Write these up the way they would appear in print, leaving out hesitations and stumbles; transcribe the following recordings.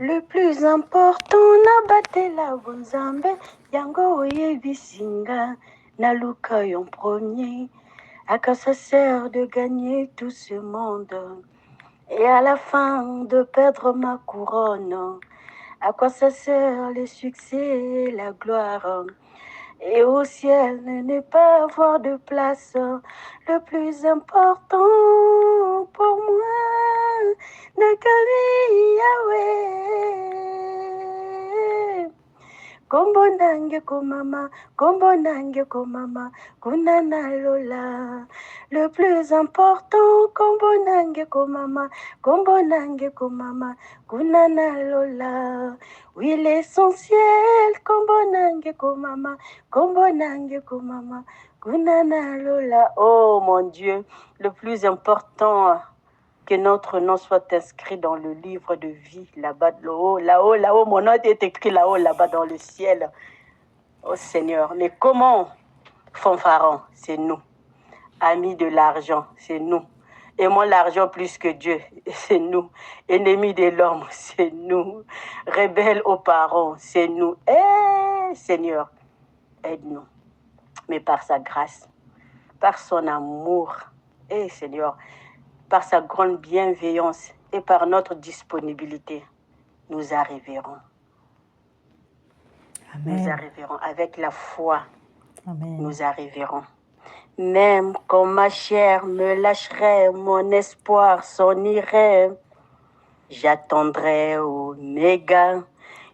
Le plus important, nabate la bonzambe, yango oyebisinga, naluka en premier. À quoi ça sert de gagner tout ce monde et à la fin de perdre ma couronne? À quoi ça sert le succès et la gloire? Et au ciel, ne pas avoir de place. Le plus important pour moi, Nakali Yahweh. Kombo nange komama, kombo nange komama, kunana lola. Le plus important, kombo nange komama, kombo nange komama, kunana lola. Oui, l'essentiel, kombo nange komama, kombo nange komama, kunana lola. Oh mon Dieu, le plus important, que notre nom soit inscrit dans le livre de vie, là-bas, là-haut, mon nom est écrit là-haut, là-bas dans le ciel. Oh Seigneur, mais comment fanfarons? C'est nous. Amis de l'argent, c'est nous. Aimons l'argent plus que Dieu, c'est nous. Ennemis de l'homme, c'est nous. Rebelles aux parents, c'est nous. Eh Seigneur, aide-nous. Mais par sa grâce, par son amour, eh Seigneur, par sa grande bienveillance et par notre disponibilité, nous arriverons. Amen. Nous arriverons avec la foi. Amen. Nous arriverons. Même quand ma chair me lâcherait, mon espoir s'en irait, j'attendrai Oméga.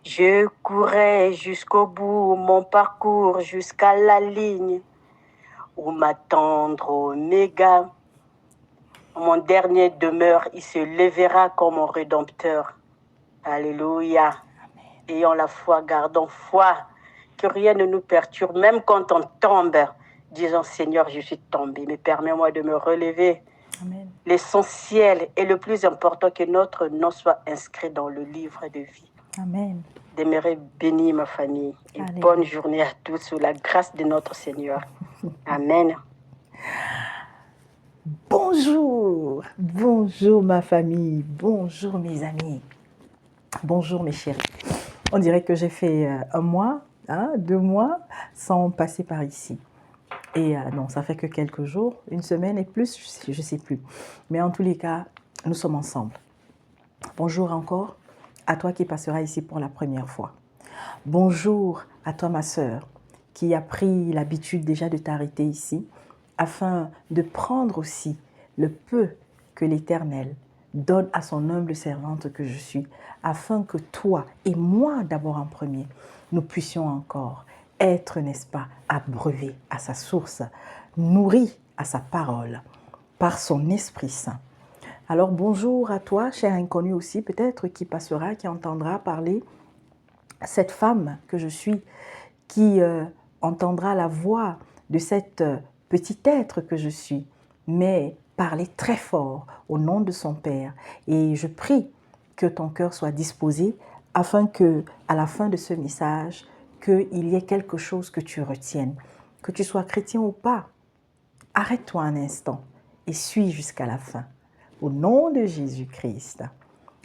Je courrai jusqu'au bout, mon parcours jusqu'à la ligne où m'attendre Oméga. Mon dernier demeure, il se lèvera comme mon rédempteur. Alléluia. Ayons la foi, gardons foi, que rien ne nous perturbe, même quand on tombe. Disons, Seigneur, je suis tombé, mais permets-moi de me relever. Amen. L'essentiel et le plus important, que notre nom soit inscrit dans le livre de vie. Amen. Demeurez bénis, ma famille, et Alléluia. bonne journée à tous sous la grâce de notre Seigneur. Amen. Bonjour, bonjour ma famille, bonjour mes amis, bonjour mes chéris. On dirait que j'ai fait un mois, 2 mois sans passer par ici. Et non, ça fait que quelques jours, une semaine et plus, je ne sais plus. Mais en tous les cas, nous sommes ensemble. Bonjour encore à toi qui passeras ici pour la première fois. Bonjour à toi ma sœur qui a pris l'habitude déjà de t'arrêter ici afin de prendre aussi le peu que l'Éternel donne à son humble servante que je suis, afin que toi et moi d'abord en premier, nous puissions encore être, n'est-ce pas, abreuvés à sa source, nourris à sa parole, par son Esprit Saint. Alors bonjour à toi, cher inconnu aussi, peut-être qui passera, qui entendra parler cette femme que je suis, qui entendra la voix de cet petit être que je suis, mais parler très fort au nom de son Père. Et je prie que ton cœur soit disposé afin que, à la fin de ce message, qu'il y ait quelque chose que tu retiennes. Que tu sois chrétien ou pas, arrête-toi un instant et suis jusqu'à la fin. Au nom de Jésus-Christ.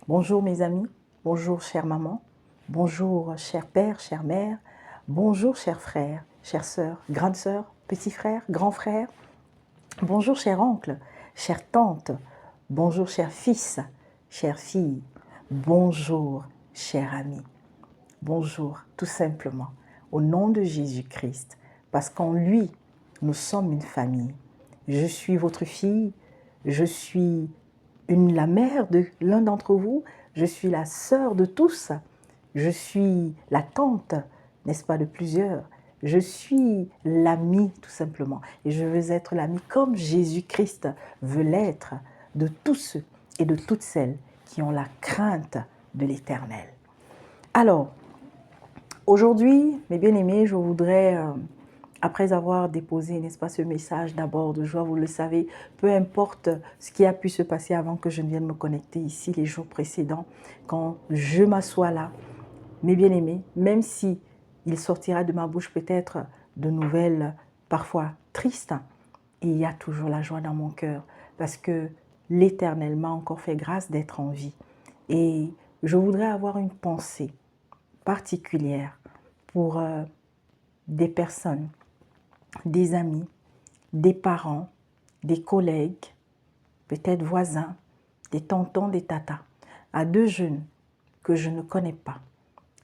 Bonjour mes amis, bonjour chère maman, bonjour cher père, chère mère, bonjour chers frères, chères sœurs, grandes sœurs, petits frères, grands frères, bonjour cher oncle, chère tante, bonjour cher fils, chère fille, bonjour cher ami, bonjour tout simplement au nom de Jésus-Christ, parce qu'en lui, nous sommes une famille. Je suis votre fille, je suis la mère de l'un d'entre vous, je suis la sœur de tous, je suis la tante, n'est-ce pas, de plusieurs, je suis l'amie tout simplement. Et je veux être l'amie comme Jésus-Christ veut l'être de tous ceux et de toutes celles qui ont la crainte de l'Éternel. Alors, aujourd'hui, mes bien-aimés, je voudrais... après avoir déposé, n'est-ce pas, ce message d'abord de joie, vous le savez, peu importe ce qui a pu se passer avant que je ne vienne me connecter ici les jours précédents, quand je m'assois là, mes bien-aimés, même si il sortira de ma bouche peut-être de nouvelles parfois tristes, il y a toujours la joie dans mon cœur parce que l'Éternel m'a encore fait grâce d'être en vie. Et je voudrais avoir une pensée particulière pour des personnes, des amis, des parents, des collègues, peut-être voisins, des tontons, des tatas, à 2 jeunes que je ne connais pas,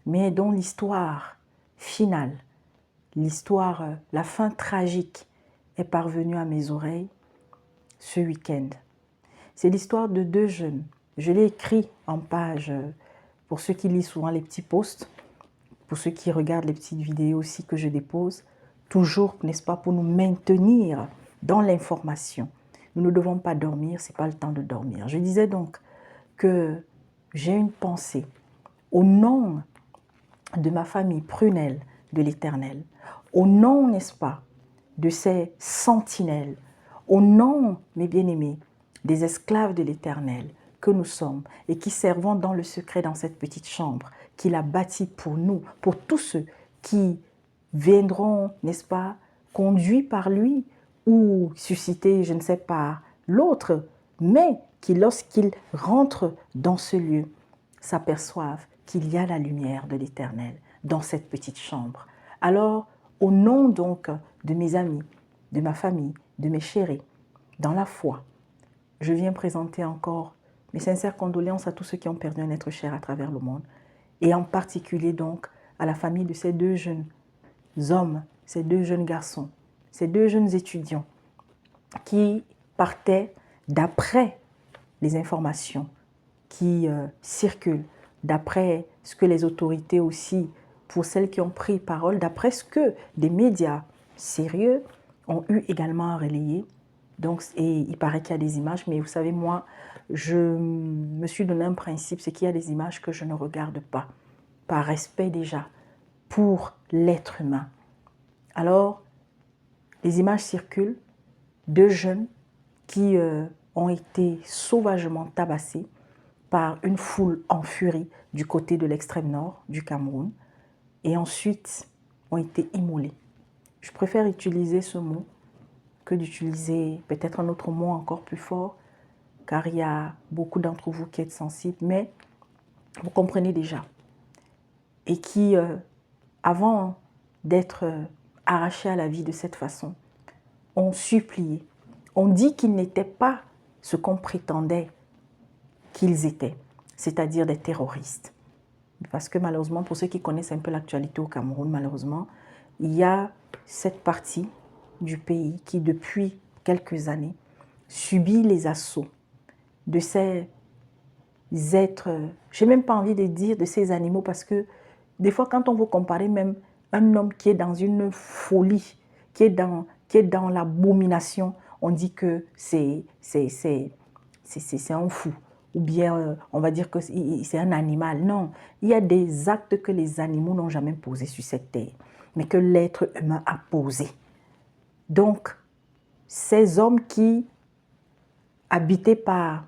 mais dont l'histoire finale, l'histoire, la fin tragique est parvenue à mes oreilles ce week-end. C'est l'histoire de 2 jeunes. Je l'ai écrit en page pour ceux qui lisent souvent les petits posts, pour ceux qui regardent les petites vidéos aussi que je dépose, toujours, n'est-ce pas, pour nous maintenir dans l'information. Nous ne devons pas dormir, ce n'est pas le temps de dormir. Je disais donc que j'ai une pensée au nom de ma famille prunelle de l'Éternel, au nom, n'est-ce pas, de ces sentinelles, au nom, mes bien-aimés, des esclaves de l'Éternel que nous sommes et qui servons dans le secret dans cette petite chambre qu'il a bâtie pour nous, pour tous ceux qui viendront, n'est-ce pas, conduits par lui ou suscités, je ne sais pas, l'autre, mais qui, lorsqu'ils rentrent dans ce lieu, s'aperçoivent qu'il y a la lumière de l'Éternel dans cette petite chambre. Alors, au nom donc de mes amis, de ma famille, de mes chéris, dans la foi, je viens présenter encore mes sincères condoléances à tous ceux qui ont perdu un être cher à travers le monde, et en particulier donc à la famille de ces 2 jeunes hommes, ces 2 jeunes garçons, ces 2 jeunes étudiants qui partaient d'après les informations qui circulent, d'après ce que les autorités aussi, pour celles qui ont pris parole, d'après ce que des médias sérieux ont eu également à relayer. Donc, et il paraît qu'il y a des images, mais vous savez, moi, je me suis donné un principe, c'est qu'il y a des images que je ne regarde pas, par respect déjà pour l'être humain. Alors, les images circulent, 2 jeunes qui ont été sauvagement tabassés par une foule en furie du côté de l'extrême nord du Cameroun et ensuite ont été immolés. Je préfère utiliser ce mot que d'utiliser peut-être un autre mot encore plus fort, car il y a beaucoup d'entre vous qui êtes sensibles, mais vous comprenez déjà. Et qui, avant d'être arrachés à la vie de cette façon, ont supplié. On dit qu'ils n'étaient pas ce qu'on prétendait qu'ils étaient, c'est-à-dire des terroristes. Parce que malheureusement, pour ceux qui connaissent un peu l'actualité au Cameroun, malheureusement, il y a cette partie du pays qui, depuis quelques années, subit les assauts de ces êtres, je n'ai même pas envie de dire de ces animaux, parce que des fois, quand on veut comparer même un homme qui est dans une folie, qui est dans l'abomination, on dit que c'est un fou. Ou bien on va dire que c'est un animal. Non, il y a des actes que les animaux n'ont jamais posés sur cette terre, mais que l'être humain a posés. Donc, ces hommes qui, habités par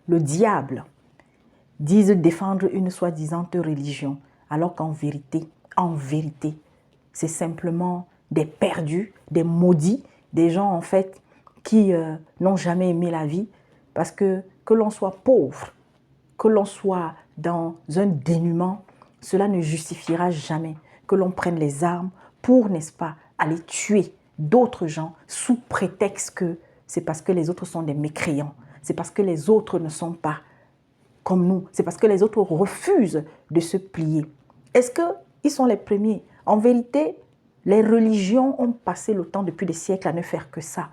le diable, disent défendre une soi-disant religion, alors qu'en vérité, c'est simplement des perdus, des maudits, des gens en fait qui n'ont jamais aimé la vie, parce que l'on soit pauvre, que l'on soit dans un dénuement, cela ne justifiera jamais que l'on prenne les armes pour, n'est-ce pas, aller tuer d'autres gens sous prétexte que c'est parce que les autres sont des mécréants, c'est parce que les autres ne sont pas comme nous, c'est parce que les autres refusent de se plier. Est-ce qu'ils sont les premiers? En vérité, les religions ont passé le temps depuis des siècles à ne faire que ça.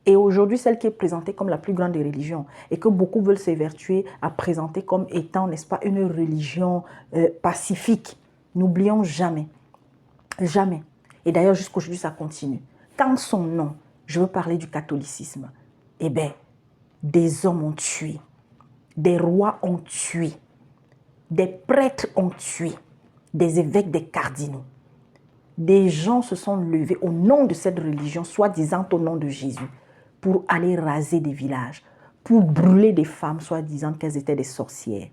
Et aujourd'hui, celle qui est présentée comme la plus grande des religions et que beaucoup veulent s'évertuer à présenter comme étant, n'est-ce pas, une religion pacifique. N'oublions jamais, jamais. Et d'ailleurs, jusqu'aujourd'hui, ça continue. Quand son nom, je veux parler du catholicisme, eh bien, des hommes ont tué, des rois ont tué, des prêtres ont tué, des évêques, des cardinaux. Des gens se sont levés au nom de cette religion, soi-disant au nom de Jésus, pour aller raser des villages, pour brûler des femmes, soi-disant qu'elles étaient des sorcières.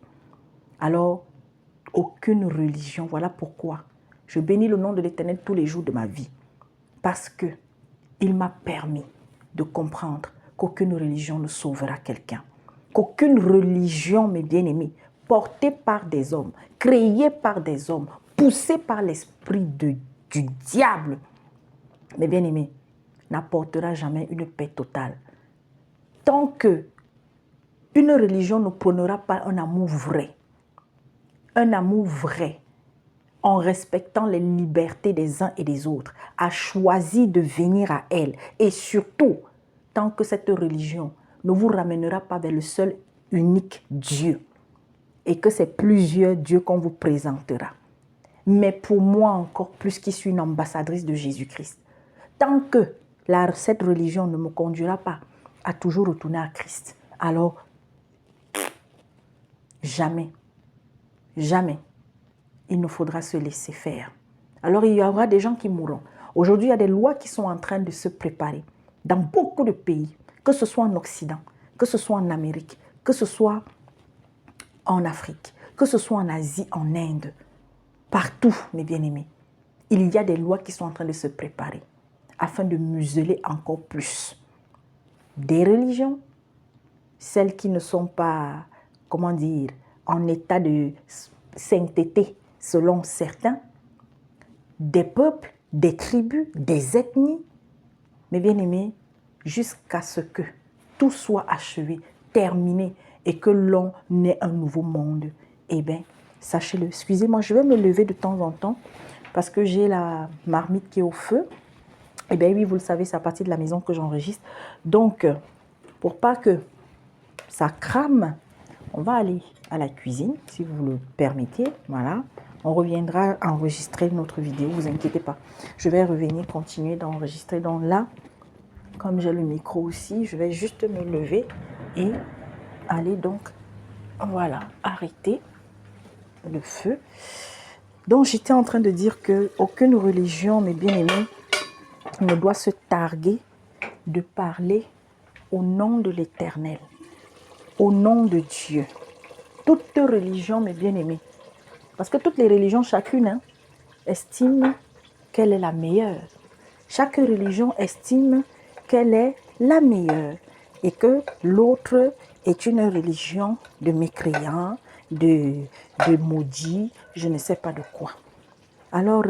Alors, aucune religion, voilà pourquoi je bénis le nom de l'Éternel tous les jours de ma vie. Parce qu'il m'a permis de comprendre qu'aucune religion ne sauvera quelqu'un. Qu'aucune religion, mes bien-aimés, portée par des hommes, créée par des hommes, poussée par l'esprit du diable, mes bien-aimés, n'apportera jamais une paix totale. Tant que une religion ne prônera pas un amour vrai, en respectant les libertés des uns et des autres, a choisi de venir à elle. Et surtout, tant que cette religion ne vous ramènera pas vers le seul unique Dieu, et que c'est plusieurs dieux qu'on vous présentera. Mais pour moi encore plus qui suis une ambassadrice de Jésus-Christ, tant que cette religion ne me conduira pas à toujours retourner à Christ, alors jamais, jamais, il nous faudra se laisser faire. Alors il y aura des gens qui mourront. Aujourd'hui, il y a des lois qui sont en train de se préparer dans beaucoup de pays, que ce soit en Occident, que ce soit en Amérique, que ce soit en Afrique, que ce soit en Asie, en Inde, partout, mes bien-aimés. Il y a des lois qui sont en train de se préparer afin de museler encore plus des religions, celles qui ne sont pas, comment dire, en état de sainteté selon certains, des peuples, des tribus, des ethnies, mes bien-aimés, jusqu'à ce que tout soit achevé, terminé et que l'on ait un nouveau monde. Eh bien, sachez-le, excusez-moi, je vais me lever de temps en temps parce que j'ai la marmite qui est au feu. Eh bien oui, vous le savez, c'est à partir de la maison que j'enregistre. Donc, pour pas que ça crame, on va aller à la cuisine, si vous le permettez. Voilà. On reviendra enregistrer notre vidéo, ne vous inquiétez pas. Je vais revenir, continuer d'enregistrer. Donc là, comme j'ai le micro aussi, je vais juste me lever et aller donc, voilà, arrêter le feu. Donc j'étais en train de dire qu'aucune religion, mes bien-aimés, ne doit se targuer de parler au nom de l'Éternel, au nom de Dieu. Toute religion, mes bien-aimés, parce que toutes les religions, chacune estime qu'elle est la meilleure. Chaque religion estime qu'elle est la meilleure et que l'autre est une religion de mécréants, de maudits, je ne sais pas de quoi. Alors,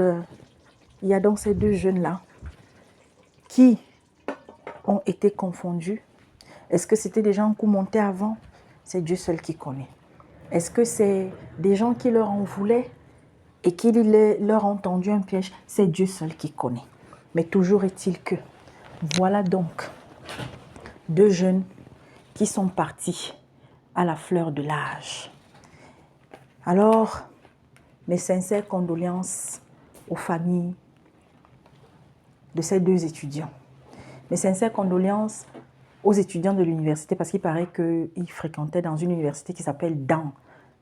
il y a donc ces deux jeunes-là qui ont été confondus. Est-ce que c'était des gens qui montaient avant? C'est Dieu seul qui connaît. Est-ce que c'est des gens qui leur en voulaient et qui leur ont tendu un piège? C'est Dieu seul qui connaît. Mais toujours est-il que, voilà donc deux jeunes qui sont partis à la fleur de l'âge. Alors, mes sincères condoléances aux familles de ces deux étudiants. Mes sincères condoléances aux étudiants de l'université parce qu'il paraît qu'ils fréquentaient dans une université qui s'appelle Dan.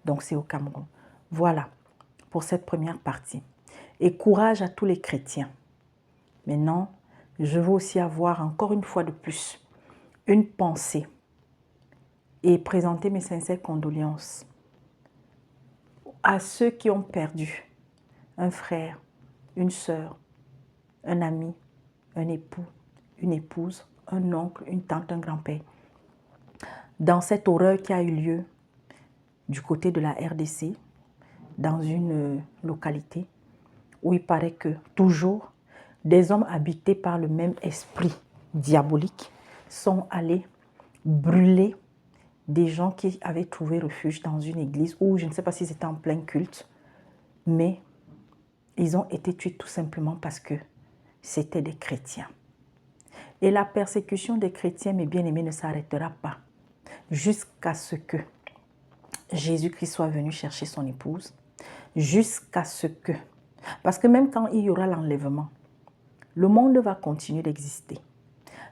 Donc, c'est au Cameroun. Voilà pour cette première partie. Et courage à tous les chrétiens. Maintenant, je veux aussi avoir encore une fois de plus une pensée et présenter mes sincères condoléances à ceux qui ont perdu un frère, une sœur, un ami, un époux, une épouse, un oncle, une tante, un grand-père. Dans cette horreur qui a eu lieu du côté de la RDC, dans une localité où il paraît que toujours des hommes habités par le même esprit diabolique sont allés brûler des gens qui avaient trouvé refuge dans une église où je ne sais pas si c'était en plein culte, mais ils ont été tués tout simplement parce que c'était des chrétiens. Et la persécution des chrétiens, mes bien-aimés, ne s'arrêtera pas jusqu'à ce que Jésus-Christ soit venu chercher son épouse, jusqu'à ce que... Parce que même quand il y aura l'enlèvement, le monde va continuer d'exister.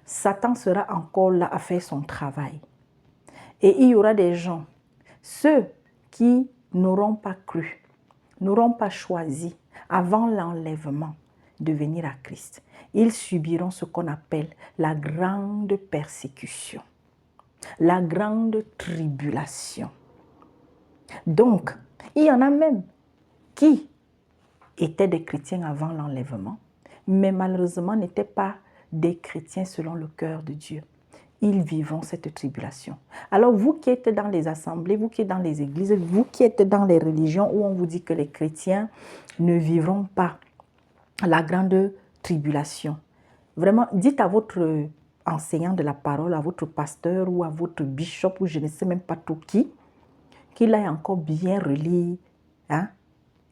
Satan sera encore là à faire son travail. Et il y aura des gens, ceux qui n'auront pas cru, n'auront pas choisi avant l'enlèvement de venir à Christ. Ils subiront ce qu'on appelle la grande persécution, la grande tribulation. Donc, il y en a même qui étaient des chrétiens avant l'enlèvement, mais malheureusement n'étaient pas des chrétiens selon le cœur de Dieu. ils vivront cette tribulation. Alors vous qui êtes dans les assemblées, vous qui êtes dans les églises, vous qui êtes dans les religions où on vous dit que les chrétiens ne vivront pas la grande tribulation, vraiment, dites à votre enseignant de la parole, à votre pasteur ou à votre bishop ou je ne sais même pas tout qui, qu'il aille encore bien relire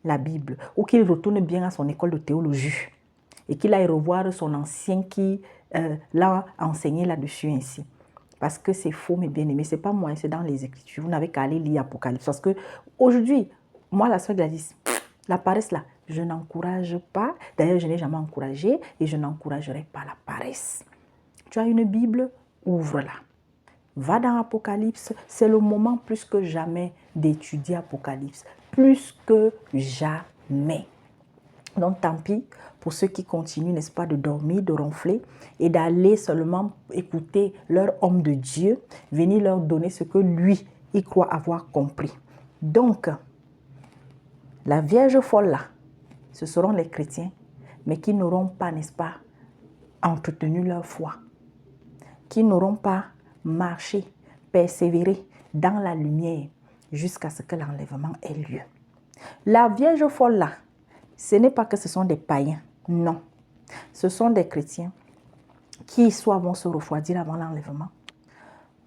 la Bible ou qu'il retourne bien à son école de théologie et qu'il aille revoir son ancien qui l'a enseigné là-dessus ainsi. Parce que c'est faux, mes bien-aimés. Ce n'est pas moi, c'est dans les Écritures. Vous n'avez qu'à aller lire Apocalypse. Parce qu'aujourd'hui, moi, la soeur Gladys, la paresse là, je n'encourage pas. D'ailleurs, je n'ai jamais encouragé et je n'encouragerai pas la paresse. Tu as une Bible, ouvre-la. Va dans Apocalypse. C'est le moment plus que jamais d'étudier Apocalypse. Plus que jamais. Donc, tant pis pour ceux qui continuent, n'est-ce pas, de dormir, de ronfler et d'aller seulement écouter leur homme de Dieu, venir leur donner ce que lui, il croit avoir compris. Donc, la Vierge folle là, ce seront les chrétiens, mais qui n'auront pas, n'est-ce pas, entretenu leur foi, qui n'auront pas marché, persévéré dans la lumière jusqu'à ce que l'enlèvement ait lieu. La Vierge folle là, ce n'est pas que ce sont des païens, non. Ce sont des chrétiens qui soit vont se refroidir avant l'enlèvement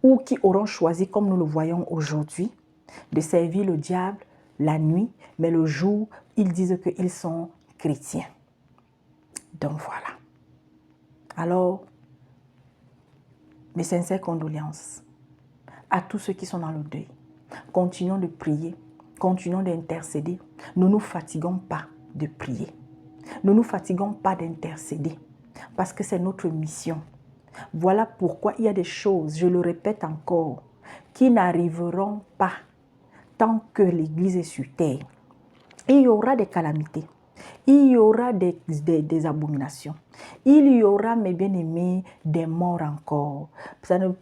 ou qui auront choisi, comme nous le voyons aujourd'hui, de servir le diable la nuit, mais le jour, ils disent qu'ils sont chrétiens. Donc voilà. Alors, mes sincères condoléances à tous ceux qui sont dans le deuil. Continuons de prier, continuons d'intercéder. Ne nous fatiguons pas de prier. Ne nous fatiguons pas d'intercéder parce que c'est notre mission. Voilà pourquoi il y a des choses, je le répète encore, qui n'arriveront pas tant que l'Église est sur terre. Il y aura des calamités, il y aura des abominations, il y aura, mes bien-aimés, des morts encore. Ce n'est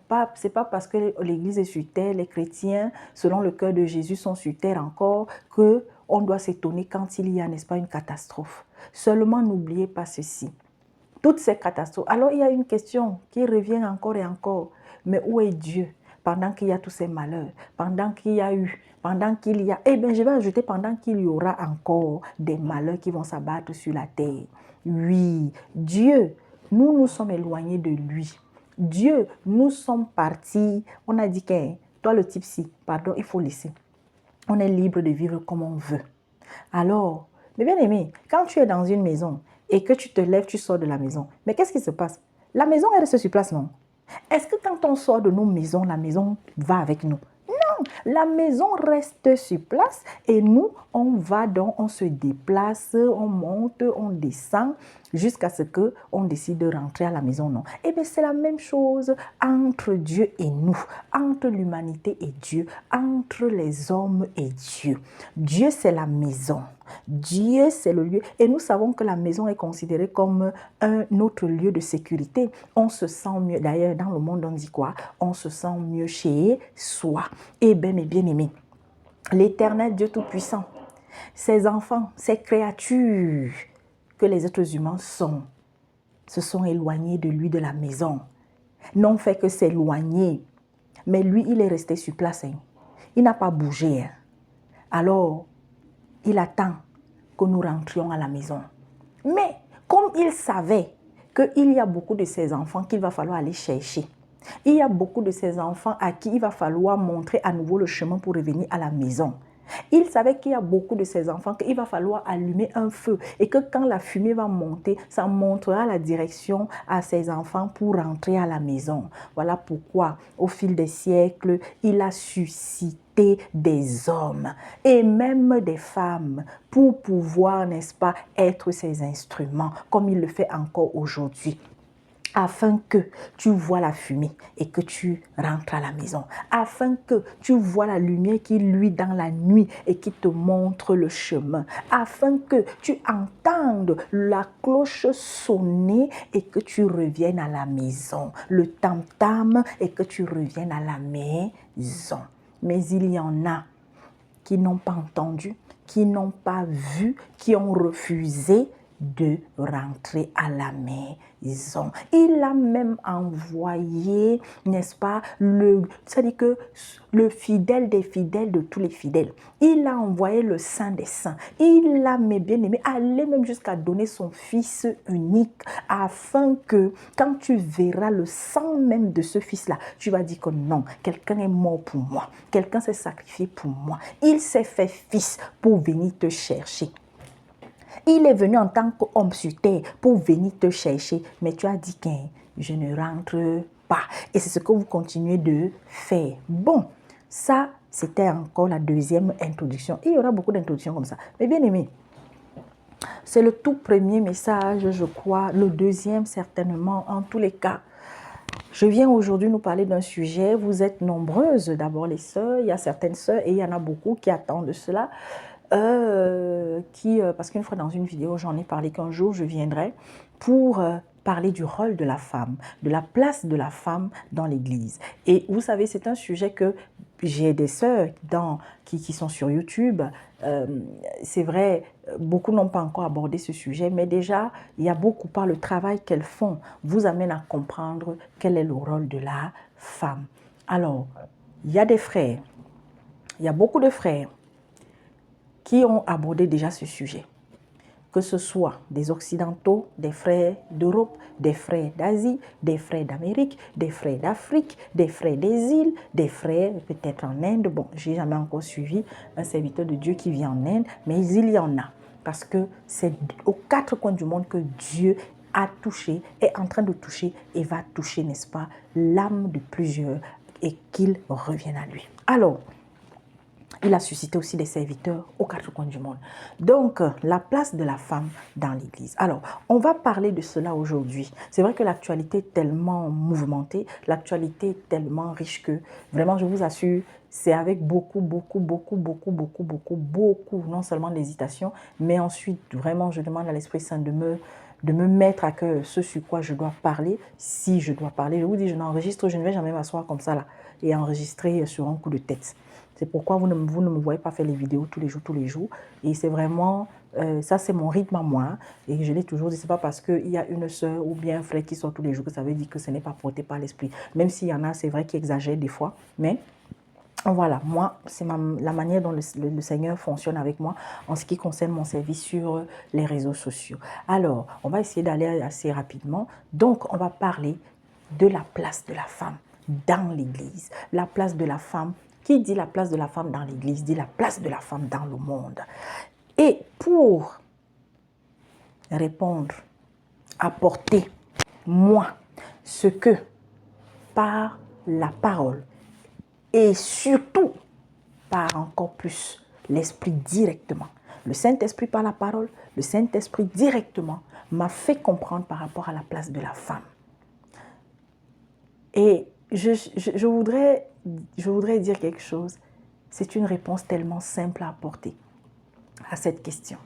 pas parce que l'Église est sur terre, les chrétiens, selon le cœur de Jésus, sont sur terre encore, qu'on doit s'étonner quand il y a, n'est-ce pas, une catastrophe. Seulement, n'oubliez pas ceci. Toutes ces catastrophes. Alors, il y a une question qui revient encore et encore. Mais où est Dieu pendant qu'il y a tous ces malheurs, pendant qu'il y a eh bien, je vais ajouter pendant qu'il y aura encore des malheurs qui vont s'abattre sur la terre. Oui, Dieu, nous sommes éloignés de lui. Dieu, nous sommes partis. On a dit que, toi le type-ci, pardon, il faut laisser. On est libre de vivre comme on veut. Alors, mais bien aimé, quand tu es dans une maison et que tu te lèves, tu sors de la maison, mais qu'est-ce qui se passe? La maison, elle reste sur place, non? Est-ce que quand on sort de nos maisons, la maison va avec nous? Non, la maison reste sur place et nous, on va donc, on se déplace, on monte, on descend jusqu'à ce qu'on décide de rentrer à la maison, non? Eh bien, c'est la même chose entre Dieu et nous, entre l'humanité et Dieu, entre les hommes et Dieu. Dieu, c'est la maison. Dieu, c'est le lieu. Et nous savons que la maison est considérée comme un autre lieu de sécurité. On se sent mieux. D'ailleurs, dans le monde, on dit quoi? On se sent mieux chez soi. Eh bien, mes bien-aimés, l'Éternel Dieu Tout-Puissant, ses enfants, ses créatures que les êtres humains sont, se sont éloignés de lui, de la maison. Non fait que s'éloigner. Mais lui, il est resté sur place. Hein. Il n'a pas bougé. Hein. Alors, il attend que nous rentrions à la maison. Mais comme il savait qu'il y a beaucoup de ses enfants qu'il va falloir aller chercher, il y a beaucoup de ses enfants à qui il va falloir montrer à nouveau le chemin pour revenir à la maison. Il savait qu'il y a beaucoup de ses enfants qu'il va falloir allumer un feu et que quand la fumée va monter, ça montrera la direction à ses enfants pour rentrer à la maison. Voilà pourquoi, au fil des siècles, il a suscité des hommes et même des femmes pour pouvoir, n'est-ce pas, être ses instruments comme il le fait encore aujourd'hui. Afin que tu vois la fumée et que tu rentres à la maison. Afin que tu vois la lumière qui luit dans la nuit et qui te montre le chemin. Afin que tu entendes la cloche sonner et que tu reviennes à la maison. Le tam-tam et que tu reviennes à la maison. Mais il y en a qui n'ont pas entendu, qui n'ont pas vu, qui ont refusé de rentrer à la maison. Il a même envoyé, n'est-ce pas, c'est-à-dire que le fidèle des fidèles de tous les fidèles. Il a envoyé le Saint des Saints. Il a, mes bien-aimés, allé même jusqu'à donner son Fils unique afin que quand tu verras le sang même de ce Fils-là, tu vas dire que non, quelqu'un est mort pour moi. Quelqu'un s'est sacrifié pour moi. Il s'est fait fils pour venir te chercher. Il est venu en tant qu'homme sur terre pour venir te chercher. Mais tu as dit que je ne rentre pas. Et c'est ce que vous continuez de faire. Bon, ça, c'était encore la deuxième introduction. Et il y aura beaucoup d'introductions comme ça. Mais bien aimé, c'est le tout premier message, je crois. Le deuxième, certainement, en tous les cas. Je viens aujourd'hui nous parler d'un sujet. Vous êtes nombreuses, d'abord les sœurs. Il y a certaines sœurs et il y en a beaucoup qui attendent cela. Parce qu'une fois dans une vidéo, j'en ai parlé qu'un jour, je viendrai pour parler du rôle de la femme, de la place de la femme dans l'Église. Et vous savez, c'est un sujet que j'ai des sœurs qui sont sur YouTube. C'est vrai, beaucoup n'ont pas encore abordé ce sujet, mais déjà, il y a beaucoup par le travail qu'elles font, vous amène à comprendre quel est le rôle de la femme. Alors, il y a des frères, il y a beaucoup de frères qui ont abordé déjà ce sujet, que ce soit des Occidentaux, des frères d'Europe, des frères d'Asie, des frères d'Amérique, des frères d'Afrique, des frères des îles, des frères peut-être en Inde. Bon, je n'ai jamais encore suivi un serviteur de Dieu qui vient en Inde, mais il y en a, parce que c'est aux quatre coins du monde que Dieu a touché, est en train de toucher et va toucher, n'est-ce pas, l'âme de plusieurs et qu'ils reviennent à lui. Alors, il a suscité aussi des serviteurs aux quatre coins du monde. Donc, la place de la femme dans l'Église. Alors, on va parler de cela aujourd'hui. C'est vrai que l'actualité est tellement mouvementée, l'actualité est tellement riche que, vraiment, je vous assure, c'est avec beaucoup, non seulement d'hésitation, mais ensuite, vraiment, je demande à l'Esprit Saint de me mettre à cœur ce sur quoi je dois parler, si je dois parler. Je vous dis, je n'enregistre, je ne vais jamais m'asseoir comme ça là et enregistrer sur un coup de tête. C'est pourquoi vous ne me voyez pas faire les vidéos tous les jours. Et c'est vraiment, ça c'est mon rythme à moi. Et je l'ai toujours dit, ce n'est pas parce qu'il y a une soeur ou bien un frère qui sort tous les jours que ça veut dire que ce n'est pas porté par l'esprit. Même s'il y en a, c'est vrai, qui exagèrent des fois. Mais voilà, moi, c'est la manière dont le Seigneur fonctionne avec moi en ce qui concerne mon service sur les réseaux sociaux. Alors, on va essayer d'aller assez rapidement. Donc, on va parler de la place de la femme dans l'Église. La place de la femme. Qui dit la place de la femme dans l'Église dit la place de la femme dans le monde. Et pour répondre, apporter, moi, ce que par la parole et surtout par encore plus l'Esprit directement, le Saint-Esprit par la parole, le Saint-Esprit directement m'a fait comprendre par rapport à la place de la femme. Et je voudrais dire quelque chose. C'est une réponse tellement simple à apporter à cette question.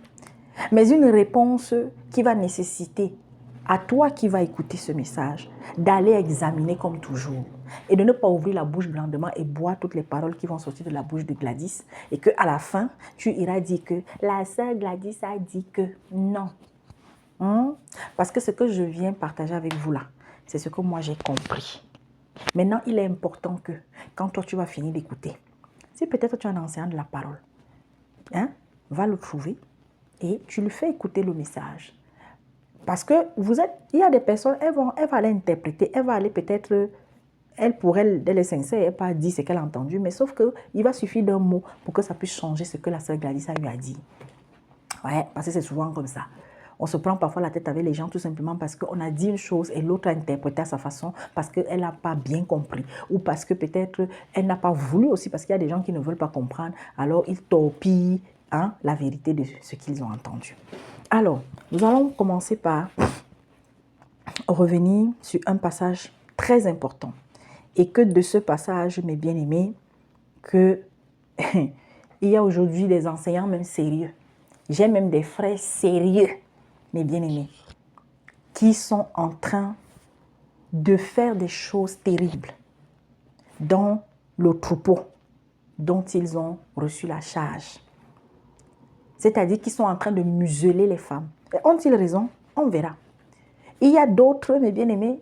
Mais une réponse qui va nécessiter à toi qui vas écouter ce message d'aller examiner comme toujours et de ne pas ouvrir la bouche blandement et boire toutes les paroles qui vont sortir de la bouche de Gladys et qu'à la fin, tu iras dire que la sœur Gladys a dit que non. Parce que ce que je viens partager avec vous là, c'est ce que moi j'ai compris. Maintenant, il est important que quand toi tu vas finir d'écouter, si peut-être tu es un enseignant de la parole, va le trouver et tu lui fais écouter le message. Parce que il y a des personnes, elle va aller interpréter, elle va aller peut-être, pour elle est sincère, elle n'a pas dit ce qu'elle a entendu, mais sauf qu'il va suffire d'un mot pour que ça puisse changer ce que la sœur Gladys lui a dit. Ouais, parce que c'est souvent comme ça. On se prend parfois la tête avec les gens tout simplement parce qu'on a dit une chose et l'autre a interprété à sa façon parce qu'elle n'a pas bien compris ou parce que peut-être elle n'a pas voulu aussi parce qu'il y a des gens qui ne veulent pas comprendre. Alors, ils torpillent la vérité de ce qu'ils ont entendu. Alors, nous allons commencer par revenir sur un passage très important et que de ce passage, mes bien-aimés, que il y a aujourd'hui des enseignants même sérieux. J'ai même des frères sérieux, mes bien-aimés, qui sont en train de faire des choses terribles dans le troupeau dont ils ont reçu la charge. C'est-à-dire qu'ils sont en train de museler les femmes. Ont-ils raison? On verra. Il y a d'autres, mes bien-aimés,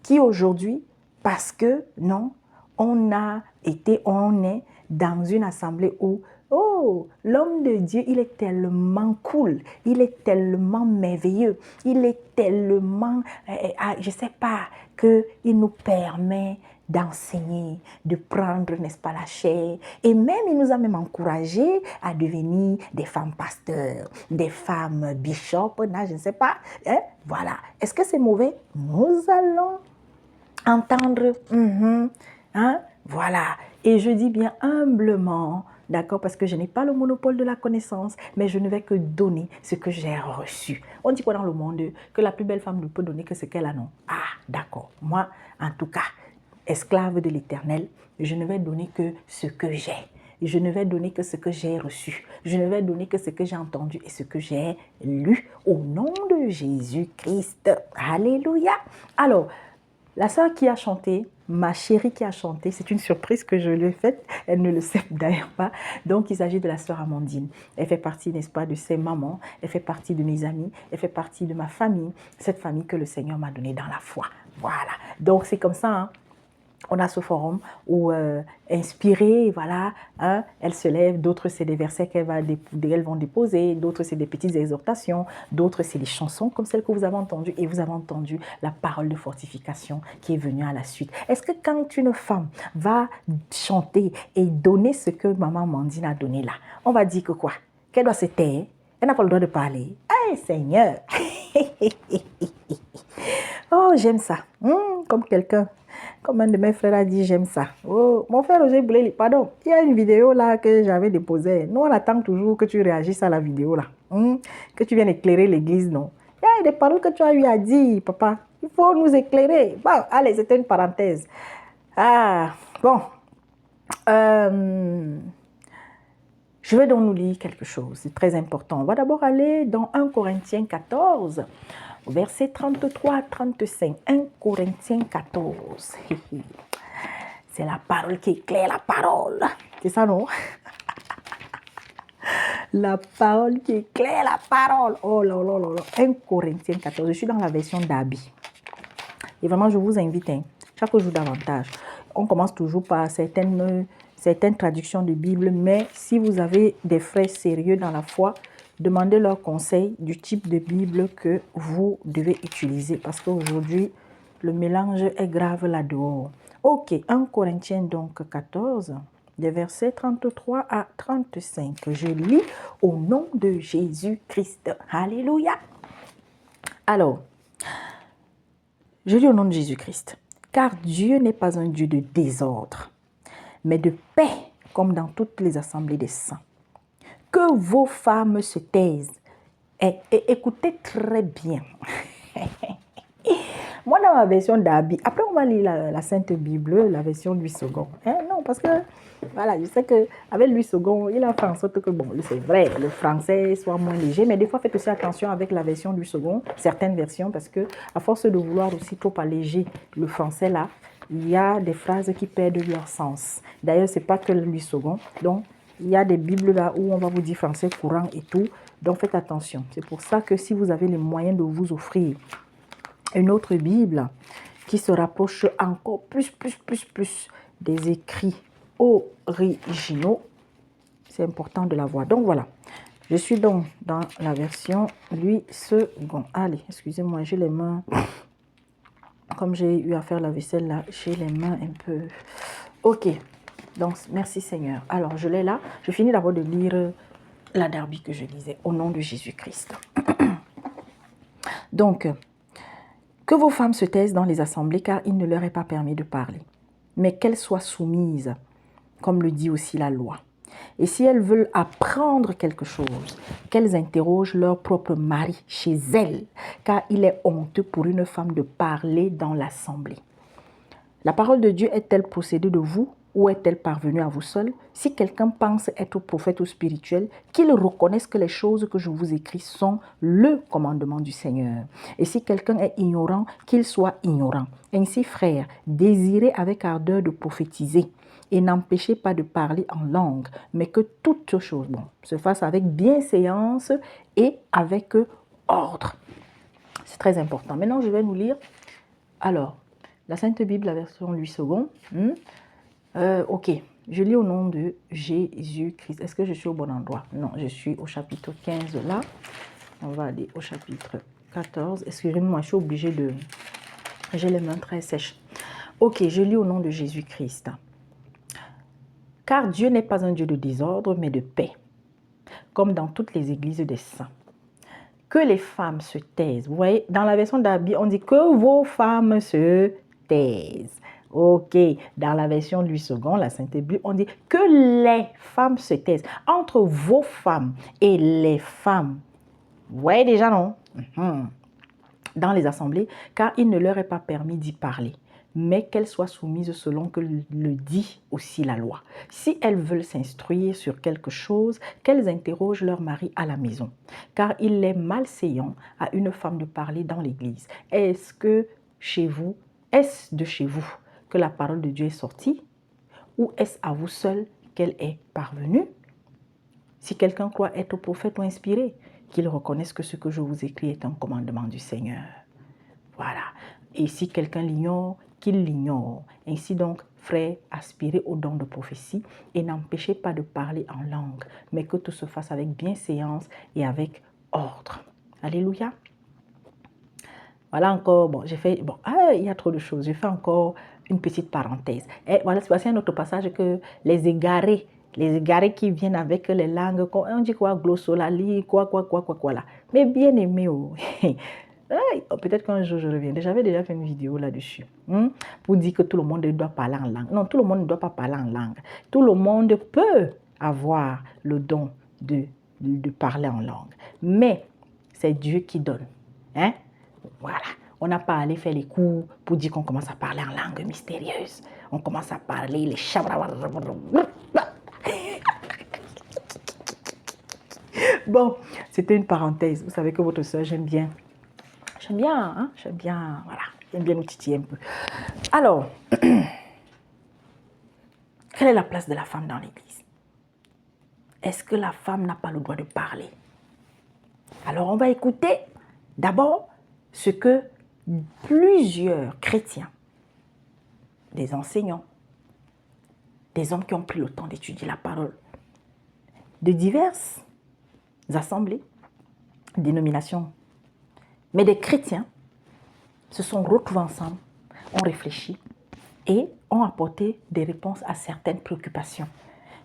qui aujourd'hui, parce que non, on est dans une assemblée où, oh, l'homme de Dieu, il est tellement cool, il est tellement merveilleux, il est tellement, je ne sais pas, qu'il nous permet d'enseigner, de prendre, n'est-ce pas, la chair. Et même, il nous a même encouragés à devenir des femmes pasteurs, des femmes bishops, je ne sais pas. Hein? Voilà. Est-ce que c'est mauvais? Nous allons entendre, hein? Voilà. Et je dis bien humblement, d'accord, parce que je n'ai pas le monopole de la connaissance, mais je ne vais que donner ce que j'ai reçu. On dit quoi dans le monde? Que la plus belle femme ne peut donner que ce qu'elle a, non? Ah, d'accord. Moi, en tout cas, esclave de l'Éternel, je ne vais donner que ce que j'ai. Je ne vais donner que ce que j'ai reçu. Je ne vais donner que ce que j'ai entendu et ce que j'ai lu au nom de Jésus-Christ. Alléluia. Alors, la sœur qui a chanté, ma chérie qui a chanté, c'est une surprise que je lui ai faite. Elle ne le sait d'ailleurs pas. Donc, il s'agit de la sœur Amandine. Elle fait partie, n'est-ce pas, de ses mamans. Elle fait partie de mes amis. Elle fait partie de ma famille. Cette famille que le Seigneur m'a donnée dans la foi. Voilà. Donc, c'est comme ça, hein. On a ce forum où, inspirée, voilà, hein, elle se lève, d'autres c'est des versets qu'elles vont déposer, d'autres c'est des petites exhortations, d'autres c'est des chansons comme celles que vous avez entendues, et vous avez entendu la parole de fortification qui est venue à la suite. Est-ce que quand une femme va chanter et donner ce que maman Mandine a donné là, on va dire que quoi? Qu'elle doit se taire? Elle n'a pas le droit de parler? Hey Seigneur! Oh, j'aime ça. Comme quelqu'un. Comme un de mes frères a dit, j'aime ça. Oh, mon frère Roger Boulay, pardon, il y a une vidéo là que j'avais déposée. Nous, on attend toujours que tu réagisses à la vidéo là. Que tu viennes éclairer l'église, non? Il y a des paroles que tu as eu à dire, papa. Il faut nous éclairer. Bon, allez, c'était une parenthèse. Ah, bon. Je vais donc nous lire quelque chose. C'est très important. On va d'abord aller dans 1 Corinthiens 14. Versets 33 à 35, 1 Corinthiens 14. C'est la parole qui éclaire la parole. C'est ça, non? La parole qui éclaire la parole. Oh là là là là. 1 Corinthiens 14. Je suis dans la version d'Abi. Et vraiment, je vous invite, hein, chaque jour davantage. On commence toujours par certaines traductions de Bible, mais si vous avez des frères sérieux dans la foi, demandez leur conseil du type de Bible que vous devez utiliser parce qu'aujourd'hui, le mélange est grave là-dehors. Ok, 1 Corinthiens donc 14, des versets 33 à 35. Je lis au nom de Jésus-Christ. Alléluia. Alors, je lis au nom de Jésus-Christ. Car Dieu n'est pas un Dieu de désordre, mais de paix, comme dans toutes les assemblées des saints. Que vos femmes se taisent. Et écoutez très bien. Moi, dans ma version d'Abi, après on va lire la Sainte Bible, la version Louis II. Non, parce que, voilà, je sais qu'avec Louis II, il a fait en sorte que, bon, c'est vrai, le français soit moins léger, mais des fois, faites aussi attention avec la version Louis II, certaines versions, parce que, à force de vouloir aussi trop alléger le français là, il y a des phrases qui perdent leur sens. D'ailleurs, ce n'est pas que Louis II. Donc, il y a des Bibles là où on va vous dire français courant et tout. Donc, faites attention. C'est pour ça que si vous avez les moyens de vous offrir une autre Bible qui se rapproche encore plus des écrits originaux, c'est important de l'avoir. Donc, voilà. Je suis donc dans la version Louis II. Allez, excusez-moi, j'ai les mains... Comme j'ai eu à faire la vaisselle là, j'ai les mains un peu... Ok. Donc, merci Seigneur. Alors, je l'ai là. Je finis d'abord de lire la Darby que je lisais au nom de Jésus-Christ. Donc, que vos femmes se taisent dans les assemblées car il ne leur est pas permis de parler, mais qu'elles soient soumises, comme le dit aussi la loi. Et si elles veulent apprendre quelque chose, qu'elles interrogent leur propre mari chez elles, car il est honteux pour une femme de parler dans l'assemblée. La parole de Dieu est-elle procédée de vous ou est-elle parvenue à vous seul? Si quelqu'un pense être prophète ou spirituel, qu'il reconnaisse que les choses que je vous écris sont le commandement du Seigneur. Et si quelqu'un est ignorant, qu'il soit ignorant. Ainsi, frères, désirez avec ardeur de prophétiser et n'empêchez pas de parler en langue, mais que toute chose se fasse avec bienséance et avec ordre. C'est très important. Maintenant, je vais nous lire. Alors, la Sainte Bible, la version Louis II. Ok, je lis au nom de Jésus-Christ. Est-ce que je suis au bon endroit? Non, je suis au chapitre 15 là. On va aller au chapitre 14. Excusez-moi, je suis obligée de... J'ai les mains très sèches. Ok, je lis au nom de Jésus-Christ. Car Dieu n'est pas un Dieu de désordre, mais de paix, comme dans toutes les églises des saints. Que les femmes se taisent. Vous voyez, dans la version d'Abi, on dit que vos femmes se taisent. Ok, dans la version de Louis II, la Sainte Bible, on dit que les femmes se taisent. Entre vos femmes et les femmes, vous voyez déjà, non? Dans les assemblées, car il ne leur est pas permis d'y parler, mais qu'elles soient soumises selon que le dit aussi la loi. Si elles veulent s'instruire sur quelque chose, qu'elles interrogent leur mari à la maison, car il est malséant à une femme de parler dans l'église. Est-ce de chez vous que la parole de Dieu est sortie, ou est-ce à vous seul qu'elle est parvenue? Si quelqu'un croit être prophète ou inspiré, qu'il reconnaisse que ce que je vous écris est un commandement du Seigneur. Voilà. Et si quelqu'un l'ignore, qu'il l'ignore. Ainsi donc, frères, aspirez au don de prophétie et n'empêchez pas de parler en langue, mais que tout se fasse avec bienséance et avec ordre. Alléluia. Voilà encore, bon, j'ai fait, bon, il y a trop de choses. J'ai fait encore une petite parenthèse. Et voilà, voici un autre passage que les égarés qui viennent avec les langues, on dit quoi, glossolalie, quoi là. Mais bien aimé, oh. Peut-être qu'un jour je reviendrai. J'avais déjà fait une vidéo là-dessus pour dire que tout le monde doit parler en langue. Non, tout le monde ne doit pas parler en langue. Tout le monde peut avoir le don de parler en langue. Mais c'est Dieu qui donne. Hein? Voilà. On n'a pas à aller faire les cours pour dire qu'on commence à parler en langue mystérieuse. On commence à parler les Bon, c'était une parenthèse. Vous savez que votre soeur, j'aime bien. J'aime bien, voilà. J'aime bien me titiller un peu. Alors, quelle est la place de la femme dans l'église? Est-ce que la femme n'a pas le droit de parler? Alors, on va écouter d'abord ce que plusieurs chrétiens, des enseignants, des hommes qui ont pris le temps d'étudier la parole, de diverses assemblées, dénominations, mais des chrétiens se sont retrouvés ensemble, ont réfléchi et ont apporté des réponses à certaines préoccupations.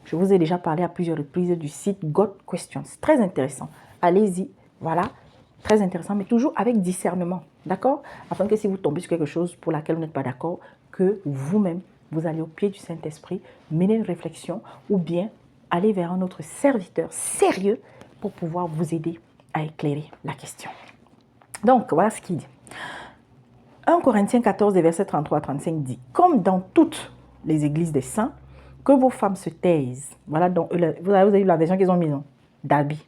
Je vous ai déjà parlé à plusieurs reprises du site God Questions. Très intéressant. Allez-y, voilà. Très intéressant, mais toujours avec discernement. D'accord? Afin que si vous tombez sur quelque chose pour laquelle vous n'êtes pas d'accord, que vous-même, vous allez au pied du Saint-Esprit, mener une réflexion ou bien aller vers un autre serviteur sérieux pour pouvoir vous aider à éclairer la question. Donc, voilà ce qu'il dit. 1 Corinthiens 14, versets 33 à 35 dit, comme dans toutes les églises des saints, que vos femmes se taisent. Voilà, donc, vous avez vu la version qu'ils ont mise, d'Albi.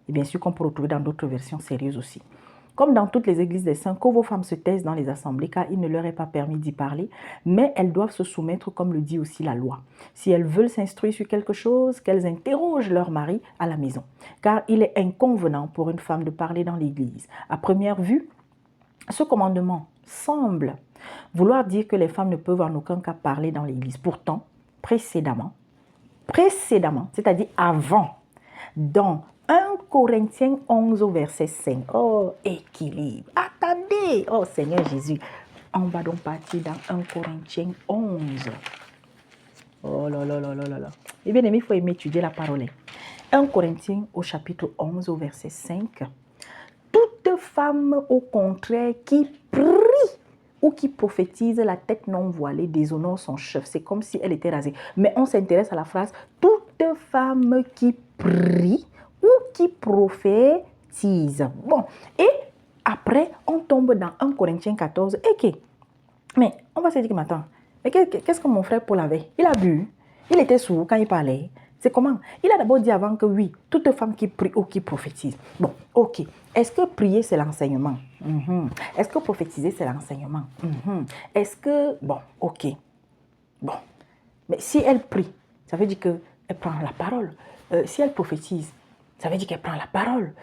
Et bien sûr qu'on peut retrouver dans d'autres versions sérieuses aussi. Comme dans toutes les églises des saints, que vos femmes se taisent dans les assemblées, car il ne leur est pas permis d'y parler, mais elles doivent se soumettre, comme le dit aussi la loi. Si elles veulent s'instruire sur quelque chose, qu'elles interrogent leur mari à la maison. Car il est inconvenant pour une femme de parler dans l'église. À première vue, ce commandement semble vouloir dire que les femmes ne peuvent en aucun cas parler dans l'église. Pourtant, précédemment, c'est-à-dire avant, dans 1 Corinthiens 11 au verset 5. Oh, équilibre. Attendez. Oh, Seigneur Jésus. On va donc partir dans 1 Corinthiens 11. Oh là là là là là là. Et bien aimé, il faut aimer étudier la parole. 1 Corinthiens au chapitre 11 au verset 5. Toute femme, au contraire, qui prie ou qui prophétise la tête non voilée déshonore son chef. C'est comme si elle était rasée. Mais on s'intéresse à la phrase « Toute femme qui prie ou qui prophétise ». Bon, et après, on tombe dans 1 Corinthiens 14 et qui? Mais on va se dire que maintenant, mais qu'est-ce que mon frère Paul avait? Il a bu, il était sourd quand il parlait. C'est comment? Il a d'abord dit avant que oui, toute femme qui prie ou qui prophétise. Bon, ok. Est-ce que prier, c'est l'enseignement? Est-ce que prophétiser, c'est l'enseignement? Est-ce que... Bon, ok. Bon. Mais si elle prie, ça veut dire qu'elle prend la parole. Si elle prophétise, Ça veut dire qu'elle prend la parole.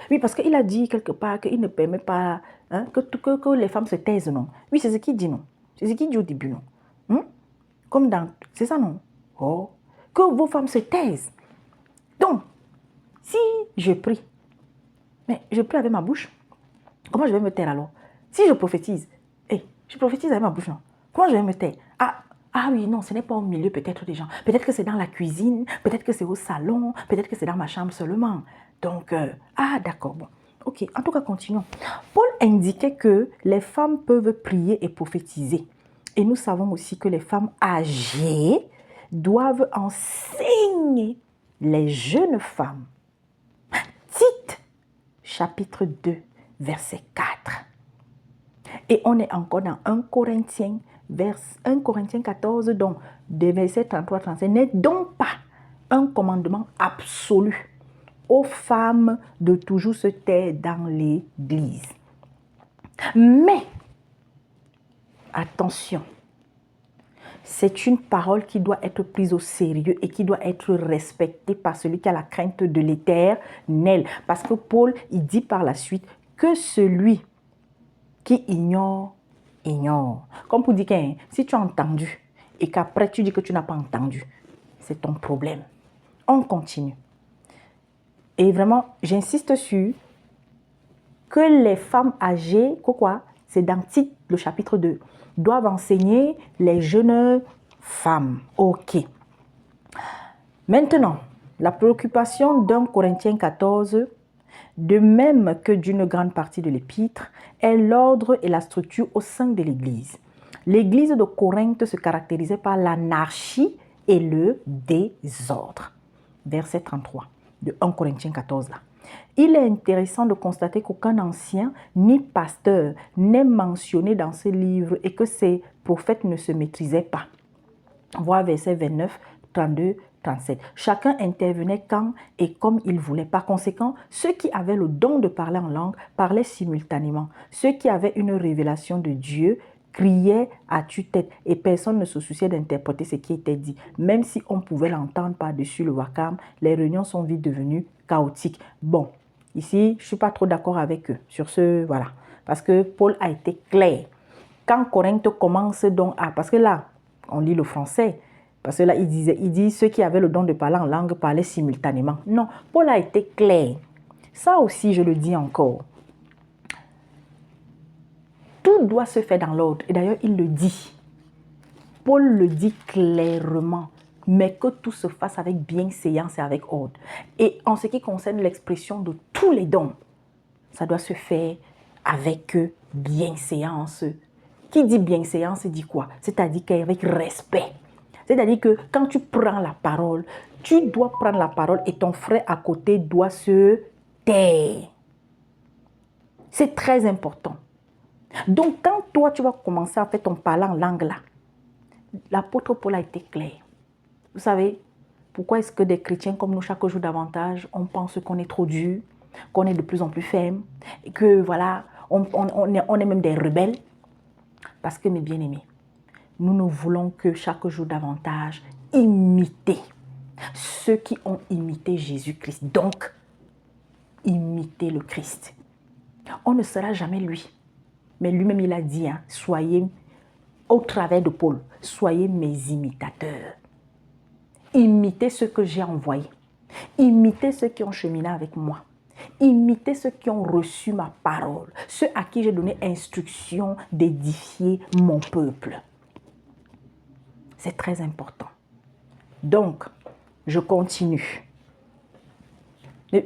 Oui, parce qu'il a dit quelque part qu'il ne permet pas que les femmes se taisent, non? Oui, c'est ce qu'il dit, non? C'est ce qu'il dit au début, non? Comme dans... C'est ça, non? Oh, que vos femmes se taisent. Donc, si je prie, mais je prie avec ma bouche, comment je vais me taire alors? Si je prophétise, je prophétise avec ma bouche, non? Comment je vais me taire? Ah oui, non, ce n'est pas au milieu peut-être des gens. Peut-être que c'est dans la cuisine, peut-être que c'est au salon, peut-être que c'est dans ma chambre seulement. Donc, d'accord, bon. Ok, en tout cas, continuons. Paul indiquait que les femmes peuvent prier et prophétiser. Et nous savons aussi que les femmes âgées doivent enseigner les jeunes femmes. Tite, chapitre 2, verset 4. Et on est encore dans 1 Corinthiens 14, donc des versets 33-35, n'est donc pas un commandement absolu aux femmes de toujours se taire dans l'église. Mais, attention, c'est une parole qui doit être prise au sérieux et qui doit être respectée par celui qui a la crainte de l'Éternel. Parce que Paul, il dit par la suite que celui qui ignore. Comme pour dire que si tu as entendu et qu'après tu dis que tu n'as pas entendu, c'est ton problème. On continue. Et vraiment, j'insiste sur que les femmes âgées, c'est dans Tite, le chapitre 2, doivent enseigner les jeunes femmes. Ok. Maintenant, la préoccupation d'un Corinthiens 14, de même que d'une grande partie de l'épître, est l'ordre et la structure au sein de l'Église. L'Église de Corinthe se caractérisait par l'anarchie et le désordre. Verset 33 de 1 Corinthiens 14 là. Il est intéressant de constater qu'aucun ancien ni pasteur n'est mentionné dans ce livre et que ces prophètes ne se maîtrisaient pas. Voir verset 29, 32, 37. Chacun intervenait quand et comme il voulait. Par conséquent, ceux qui avaient le don de parler en langue parlaient simultanément. Ceux qui avaient une révélation de Dieu criaient à tue-tête et personne ne se souciait d'interpréter ce qui était dit. Même si on pouvait l'entendre par-dessus le wacam, les réunions sont vite devenues chaotiques. Bon, ici, je ne suis pas trop d'accord avec eux sur ce, voilà. Parce que Paul a été clair. Quand Corinthe commence donc à... Parce que là, on lit le français. Parce que là, il dit ceux qui avaient le don de parler en langue parlaient simultanément. Non, Paul a été clair. Ça aussi, je le dis encore. Tout doit se faire dans l'ordre. Et d'ailleurs, il le dit. Paul le dit clairement. Mais que tout se fasse avec bienséance et avec ordre. Et en ce qui concerne l'expression de tous les dons, ça doit se faire avec bienséance. Qui dit bienséance dit quoi? C'est-à-dire qu'avec respect. C'est-à-dire que quand tu prends la parole, tu dois prendre la parole et ton frère à côté doit se taire. C'est très important. Donc, quand toi, tu vas commencer à faire ton parler en langue là, l'apôtre Paul a été clair. Vous savez, pourquoi est-ce que des chrétiens comme nous, chaque jour davantage, on pense qu'on est trop dur, qu'on est de plus en plus ferme, et que voilà, on est même des rebelles? Parce que, mes bien-aimés, nous ne voulons que chaque jour davantage imiter ceux qui ont imité Jésus-Christ. Donc, imiter le Christ. On ne sera jamais lui. Mais lui-même, il a dit, soyez, au travers de Paul, soyez mes imitateurs. Imitez ceux que j'ai envoyés. Imitez ceux qui ont cheminé avec moi. Imitez ceux qui ont reçu ma parole. Ceux à qui j'ai donné instruction d'édifier mon peuple. C'est très important. Donc, je continue.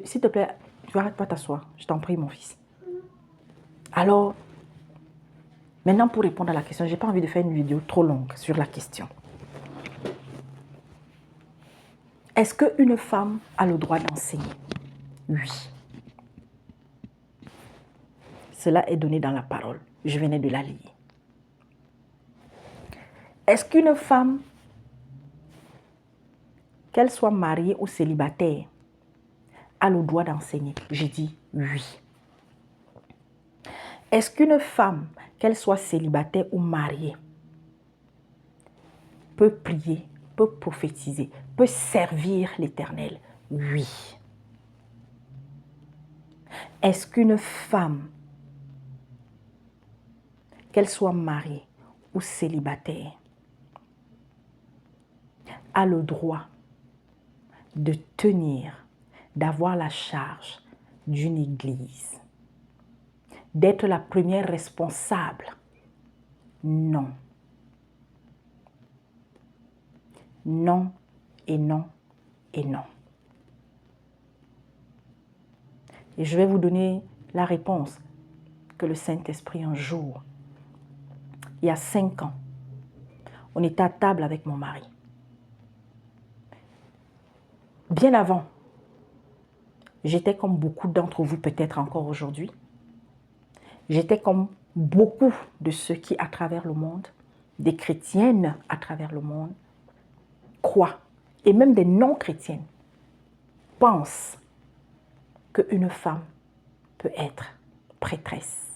S'il te plaît, tu n'arrêtes pas t'asseoir. Je t'en prie, mon fils. Alors, maintenant pour répondre à la question, je n'ai pas envie de faire une vidéo trop longue sur la question. Est-ce qu'une femme a le droit d'enseigner? Oui. Cela est donné dans la parole. Je venais de la lire. Est-ce qu'une femme, qu'elle soit mariée ou célibataire, a le droit d'enseigner? Je dis oui. Est-ce qu'une femme, qu'elle soit célibataire ou mariée, peut prier, peut prophétiser, peut servir l'Éternel? Oui. Est-ce qu'une femme, qu'elle soit mariée ou célibataire, a le droit de tenir, d'avoir la charge d'une église, d'être la première responsable? Non. Non et non et non. Et je vais vous donner la réponse que le Saint-Esprit un jour, il y a 5 ans, on était à table avec mon mari. Bien avant, j'étais comme beaucoup d'entre vous peut-être encore aujourd'hui. J'étais comme beaucoup de ceux qui à travers le monde, des chrétiennes à travers le monde, croient, et même des non-chrétiennes, pensent qu'une femme peut être prêtresse,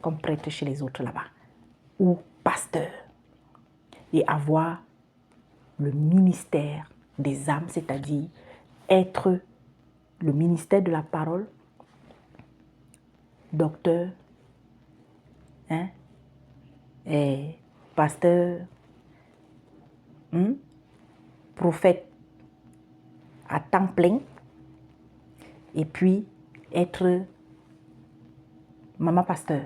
comme prêtre chez les autres là-bas, ou pasteur, et avoir le ministère des âmes, c'est-à-dire être le ministère de la parole, docteur, et pasteur, prophète à temps plein, et puis être maman pasteur.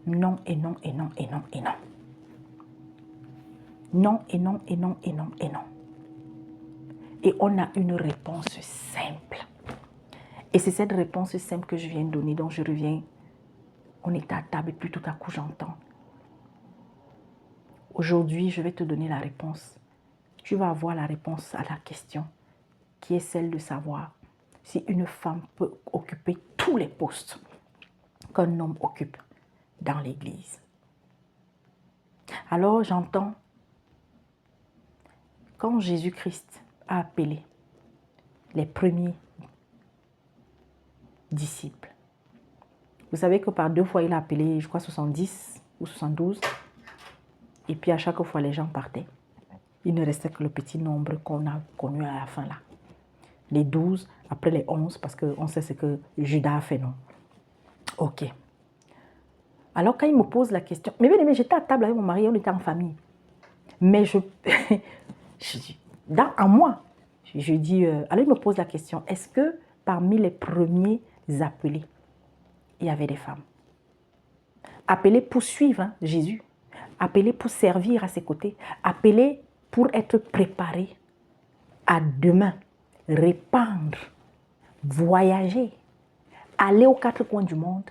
Non et non et non et non et non. Non et non et non et non et non. Et on a une réponse simple. Et c'est cette réponse simple que je viens de donner, dont je reviens. On est à table et puis tout à coup j'entends. Aujourd'hui, je vais te donner la réponse. Tu vas avoir la réponse à la question qui est celle de savoir si une femme peut occuper tous les postes qu'un homme occupe dans l'église. Alors j'entends, quand Jésus-Christ a appelé les premiers disciples, vous savez que par 2 fois il a appelé, je crois 70 ou 72, et puis à chaque fois les gens partaient. Il ne restait que le petit nombre qu'on a connu à la fin là. Les 12, après les 11, parce qu'on sait ce que Judas a fait, non? Ok. Alors quand il me pose la question, mais bien aimé, j'étais à table avec mon mari, on était en famille. Mais en moi, je dis, alors il me pose la question, est-ce que parmi les premiers appelés, il y avait des femmes? Appelés pour suivre Jésus, appelés pour servir à ses côtés, appelés pour être préparés à demain, répandre, voyager, aller aux 4 coins du monde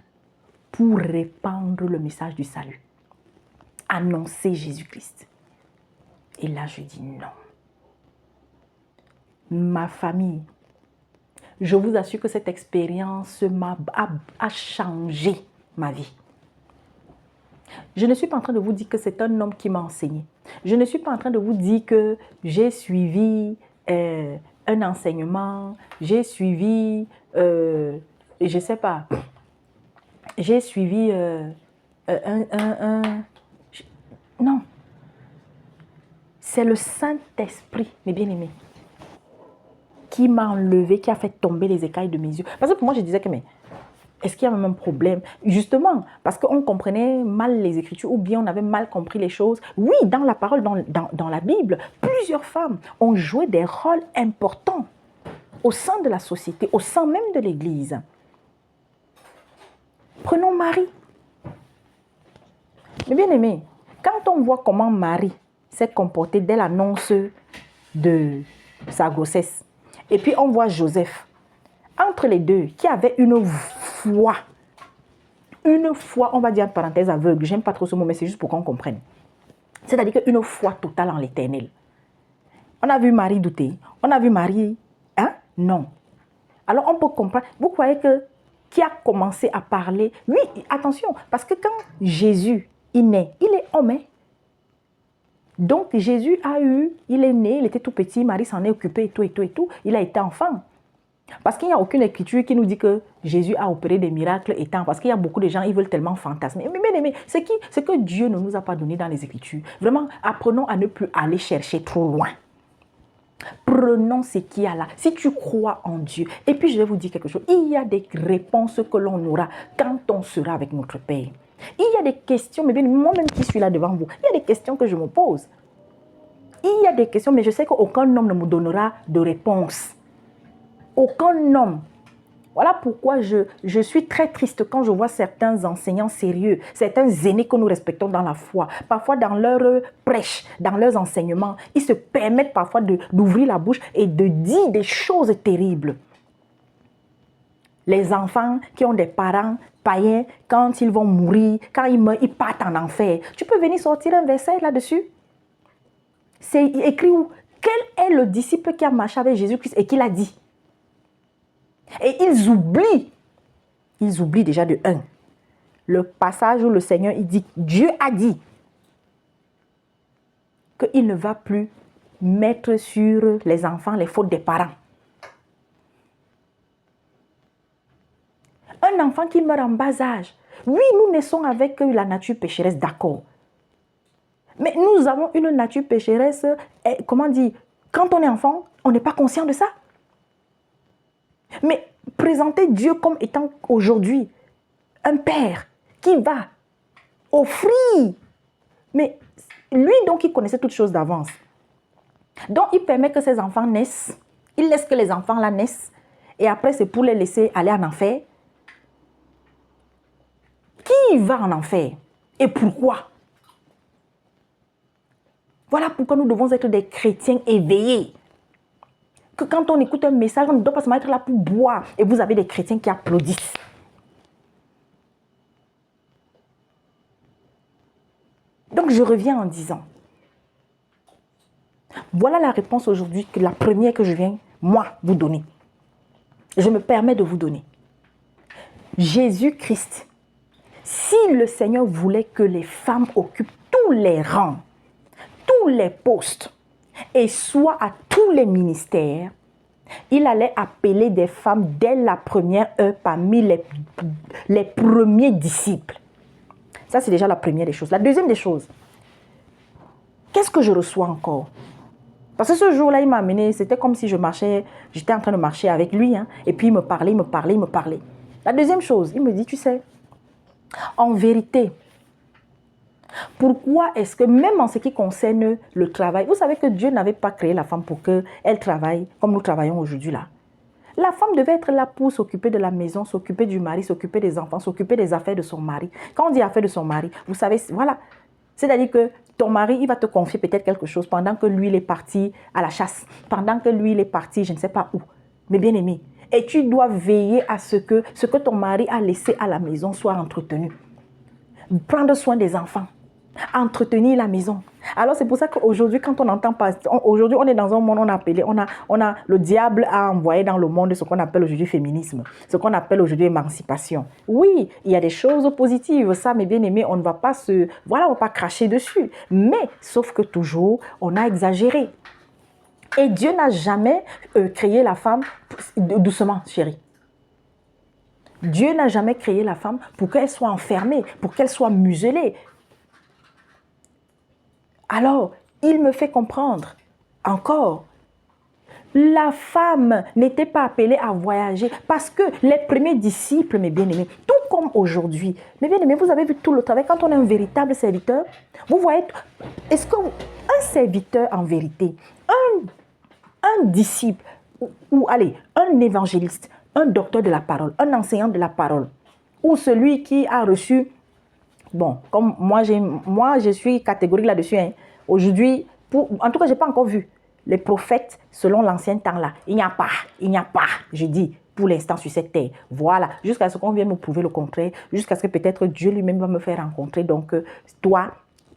pour répandre le message du salut, annoncer Jésus-Christ. Et là, je dis non. Ma famille, je vous assure que cette expérience a changé ma vie. Je ne suis pas en train de vous dire que c'est un homme qui m'a enseigné. Je ne suis pas en train de vous dire que j'ai suivi un enseignement, j'ai suivi, je ne sais pas, j'ai suivi non. C'est le Saint-Esprit, mes bien-aimés, qui m'a enlevé, qui a fait tomber les écailles de mes yeux. Parce que pour moi, je disais que, mais est-ce qu'il y a même un problème? Justement, parce qu'on comprenait mal les Écritures ou bien on avait mal compris les choses. Oui, dans la parole, dans la Bible, plusieurs femmes ont joué des rôles importants au sein de la société, au sein même de l'Église. Prenons Marie. Mais bien aimé, quand on voit comment Marie s'est comportée dès l'annonce de sa grossesse, et puis on voit Joseph, entre les deux, qui avait une foi, on va dire en parenthèse aveugle, j'aime pas trop ce mot, mais c'est juste pour qu'on comprenne. C'est-à-dire qu'une foi totale en l'Éternel. On a vu Marie douter, on a vu Marie, non. Alors on peut comprendre, vous croyez que qui a commencé à parler, oui, attention, parce que quand Jésus est né, il est homme, donc Jésus il est né, il était tout petit, Marie s'en est occupée et tout, il a été enfant. Parce qu'il n'y a aucune écriture qui nous dit que Jésus a opéré des miracles étant, parce qu'il y a beaucoup de gens, ils veulent tellement fantasmer. Mais bien aimé, ce que Dieu ne nous a pas donné dans les écritures, vraiment, apprenons à ne plus aller chercher trop loin. prenons ce qu'il y a là. Si tu crois en Dieu, et puis je vais vous dire quelque chose, il y a des réponses que l'on aura quand on sera avec notre Père. Il y a des questions, mais bien moi-même qui suis là devant vous, il y a des questions que je me pose. Il y a des questions, mais je sais qu'aucun homme ne me donnera de réponse. Aucun homme. Voilà pourquoi je suis très triste quand je vois certains enseignants sérieux, certains aînés que nous respectons dans la foi. Parfois, dans leurs prêches, dans leurs enseignements, ils se permettent parfois d'ouvrir la bouche et de dire des choses terribles. Les enfants qui ont des parents païens, quand ils vont mourir, quand ils meurent, ils partent en enfer. Tu peux venir sortir un verset là-dessus? C'est écrit où? Quel est le disciple qui a marché avec Jésus-Christ et qui l'a dit? Et ils oublient déjà de un. Le passage où le Seigneur, il dit, Dieu a dit qu'il ne va plus mettre sur les enfants les fautes des parents. Un enfant qui meurt en bas âge, oui, nous naissons avec la nature pécheresse, d'accord. Mais nous avons une nature pécheresse, comment dire, quand on est enfant, on n'est pas conscient de ça. Mais présenter Dieu comme étant aujourd'hui un père qui va offrir. Mais lui donc il connaissait toutes choses d'avance. Donc il permet que ses enfants naissent. Il laisse que les enfants là naissent. Et après c'est pour les laisser aller en enfer. Qui va en enfer? Et pourquoi? Voilà pourquoi nous devons être des chrétiens éveillés. Que quand on écoute un message, on ne doit pas se mettre là pour boire. Et vous avez des chrétiens qui applaudissent. Donc je reviens en disant, voilà la réponse aujourd'hui, que la première que je viens, moi, vous donner. Je me permets de vous donner. Jésus-Christ, si le Seigneur voulait que les femmes occupent tous les rangs, tous les postes, et soient à tous les ministères, il allait appeler des femmes dès la première heure parmi les premiers disciples. Ça, c'est déjà la première des choses. La deuxième des choses, qu'est-ce que je reçois encore? Parce que ce jour-là, il m'a amené, c'était comme si j'étais en train de marcher avec lui, hein, et puis il me parlait. La deuxième chose, il me dit, tu sais, en vérité, pourquoi est-ce que même en ce qui concerne le travail, vous savez que Dieu n'avait pas créé la femme pour qu'elle travaille comme nous travaillons aujourd'hui là. La femme devait être là pour s'occuper de la maison, s'occuper du mari, s'occuper des enfants, s'occuper des affaires de son mari. Quand on dit affaires de son mari, vous savez, voilà. C'est-à-dire que ton mari, il va te confier peut-être quelque chose pendant que lui, il est parti à la chasse, pendant que lui, il est parti, je ne sais pas où. Mais bien aimé, et tu dois veiller à ce que ton mari a laissé à la maison soit entretenu. Prendre soin des enfants. Entretenir la maison. Alors c'est pour ça qu'aujourd'hui quand on entend pas, aujourd'hui on est dans un monde, on a le diable a envoyé dans le monde ce qu'on appelle aujourd'hui féminisme, ce qu'on appelle aujourd'hui émancipation. Oui, il y a des choses positives, ça mes bien-aimés, on ne va pas on va pas cracher dessus, mais sauf que toujours on a exagéré. Et Dieu n'a jamais créé la femme, doucement chérie, Dieu n'a jamais créé la femme pour qu'elle soit enfermée, pour qu'elle soit muselée. Alors, il me fait comprendre, encore, la femme n'était pas appelée à voyager parce que les premiers disciples, mes bien-aimés, tout comme aujourd'hui, mes bien-aimés, vous avez vu tout le travail, quand on est un véritable serviteur, vous voyez, est-ce qu'un serviteur en vérité, un disciple, ou allez, un évangéliste, un docteur de la parole, un enseignant de la parole, ou celui qui a reçu... Bon, comme moi, je suis catégorique là-dessus. Hein. Aujourd'hui, en tout cas, je n'ai pas encore vu les prophètes selon l'ancien temps là. Il n'y a pas, je dis, pour l'instant sur cette terre. Voilà, jusqu'à ce qu'on vienne me prouver le contraire, jusqu'à ce que peut-être Dieu lui-même va me faire rencontrer. Donc, toi,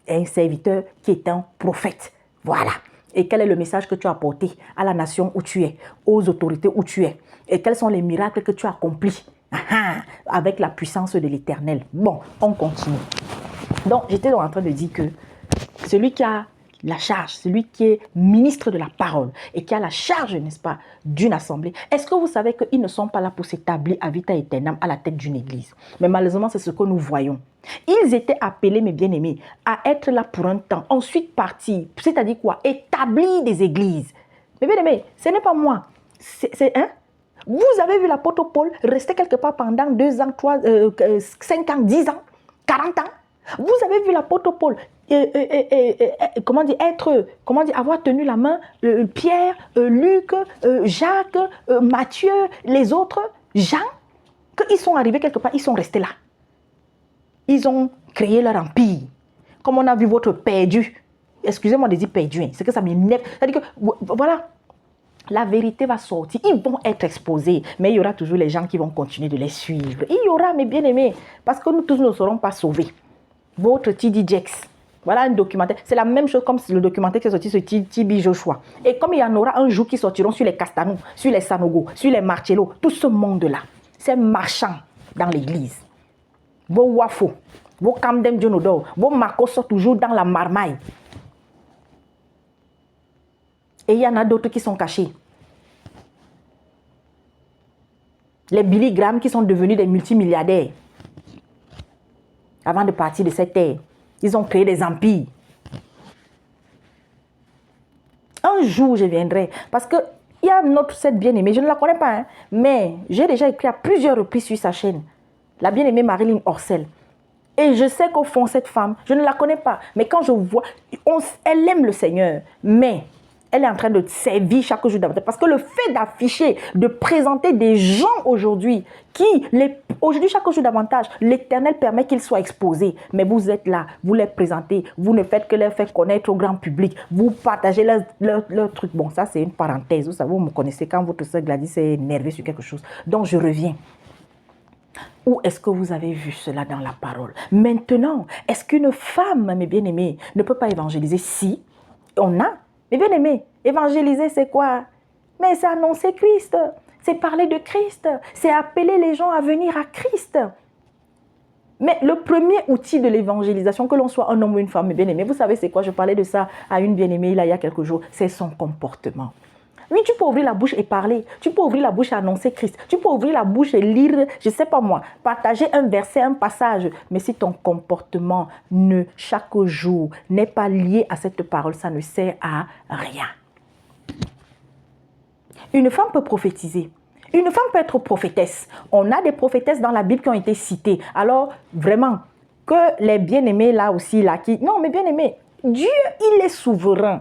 un serviteur qui est un prophète. Voilà. Et quel est le message que tu as apporté à la nation où tu es, aux autorités où tu es? Et quels sont les miracles que tu as accomplis? Avec la puissance de l'Éternel. Bon, on continue. Donc, j'étais en train de dire que celui qui a la charge, celui qui est ministre de la parole et qui a la charge, n'est-ce pas, d'une assemblée, est-ce que vous savez qu'ils ne sont pas là pour s'établir à vita aeternam à la tête d'une église? Mais malheureusement, c'est ce que nous voyons. Ils étaient appelés, mes bien-aimés, à être là pour un temps, ensuite partir. C'est-à-dire quoi? Établir des églises. Mais bien aimé, ce n'est pas moi. Hein? Vous avez vu l'apôtre Paul rester quelque part pendant 2 ans, 3, 5 ans, 10 ans, 40 ans. Vous avez vu l'apôtre Paul avoir tenu la main Pierre, Luc, Jacques, Matthieu, les autres, Jean, qu'ils sont arrivés quelque part, ils sont restés là. Ils ont créé leur empire. Comme on a vu votre perdu. Excusez-moi de dire perdu, hein, c'est que ça m'énerve. C'est-à-dire que, voilà, la vérité va sortir. Ils vont être exposés, mais il y aura toujours les gens qui vont continuer de les suivre. Il y aura, mes bien-aimés, parce que nous tous ne serons pas sauvés. Votre TD Jakes, voilà un documentaire. C'est la même chose comme le documentaire qui est sorti sur TB Joshua. Et comme il y en aura un jour qui sortiront sur les Castanou, sur les Sanogo, sur les Marcello, tout ce monde-là, ces marchands dans l'église. Vos Wafo, vos Camden Djonodor, vos Marcos sont toujours dans la marmaille. Et il y en a d'autres qui sont cachés. Les Billy Graham qui sont devenus des multimilliardaires. Avant de partir de cette terre, ils ont créé des empires. Un jour, je viendrai. Parce qu'il y a notre cette bien-aimée, je ne la connais pas, hein, mais j'ai déjà écrit à plusieurs reprises sur sa chaîne. La bien-aimée Marilyn Orcel. Et je sais qu'au fond, cette femme, je ne la connais pas. Mais quand je vois, elle aime le Seigneur. Mais elle est en train de servir chaque jour davantage. Parce que le fait d'afficher, de présenter des gens aujourd'hui, aujourd'hui, chaque jour davantage, l'Éternel permet qu'ils soient exposés. Mais vous êtes là, vous les présentez, vous ne faites que les faire connaître au grand public. Vous partagez leur truc. Bon, ça, c'est une parenthèse. Vous savez, vous me connaissez quand votre soeur Gladys est énervée sur quelque chose. Donc, je reviens. Où est-ce que vous avez vu cela dans la parole? Maintenant, est-ce qu'une femme, mes bien-aimés, ne peut pas évangéliser? Si, on a. Mais bien-aimés, évangéliser, c'est quoi? Mais c'est annoncer Christ. C'est parler de Christ. C'est appeler les gens à venir à Christ. Mais le premier outil de l'évangélisation, que l'on soit un homme ou une femme, mes bien-aimés, vous savez c'est quoi? Je parlais de ça à une bien-aimée il y a quelques jours. C'est son comportement. Oui, tu peux ouvrir la bouche et parler. Tu peux ouvrir la bouche et annoncer Christ. Tu peux ouvrir la bouche et lire, je ne sais pas moi, partager un verset, un passage. Mais si ton comportement chaque jour n'est pas lié à cette parole, ça ne sert à rien. Une femme peut prophétiser. Une femme peut être prophétesse. On a des prophétesses dans la Bible qui ont été citées. Alors, vraiment, que les bien-aimés là aussi, là, non, mais bien-aimés, Dieu, il est souverain.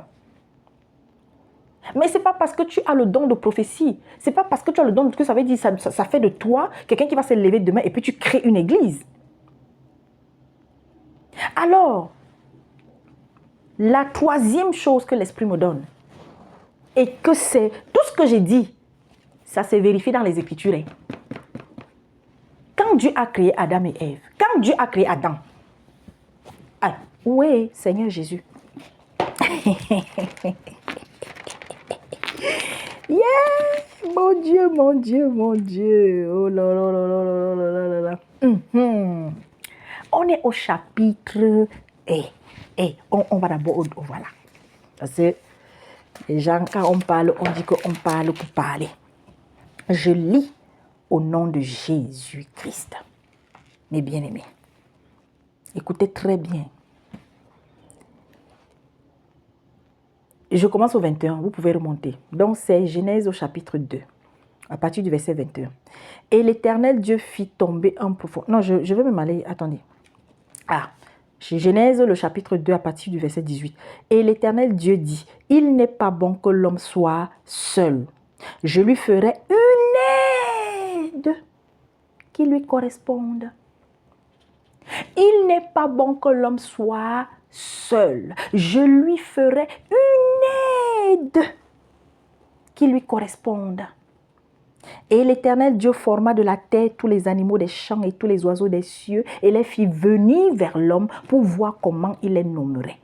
Mais ce n'est pas parce que tu as le don de prophétie, ce n'est pas parce que tu as le don que ça veut dire ça fait de toi quelqu'un qui va se lever demain et puis tu crées une église. Alors, la troisième chose que l'Esprit me donne, et que c'est tout ce que j'ai dit, ça s'est vérifié dans les Écritures. Hein. Quand Dieu a créé Adam et Ève, quand Dieu a créé Adam, où est Seigneur Jésus? Yeah! Mon Dieu, mon Dieu, mon Dieu. Oh là là là là là là là là. On est au chapitre... on va d'abord... Voilà. Parce que les gens, quand on parle, on dit qu'on parle pour parler. Je lis au nom de Jésus-Christ. Mes bien-aimés, écoutez très bien. Je commence au 21, vous pouvez remonter. Donc, c'est Genèse au chapitre 2, à partir du verset 21. Et l'Éternel Dieu fit tomber un profond... Non, je vais même aller... Attendez. Genèse, le chapitre 2, à partir du verset 18. Et l'Éternel Dieu dit, il n'est pas bon que l'homme soit seul. Je lui ferai une aide qui lui corresponde. Il n'est pas bon que l'homme soit seul. Je lui ferai une aide qui lui corresponde. Et l'Éternel Dieu forma de la terre tous les animaux des champs et tous les oiseaux des cieux et les fit venir vers l'homme pour voir comment il les nommerait.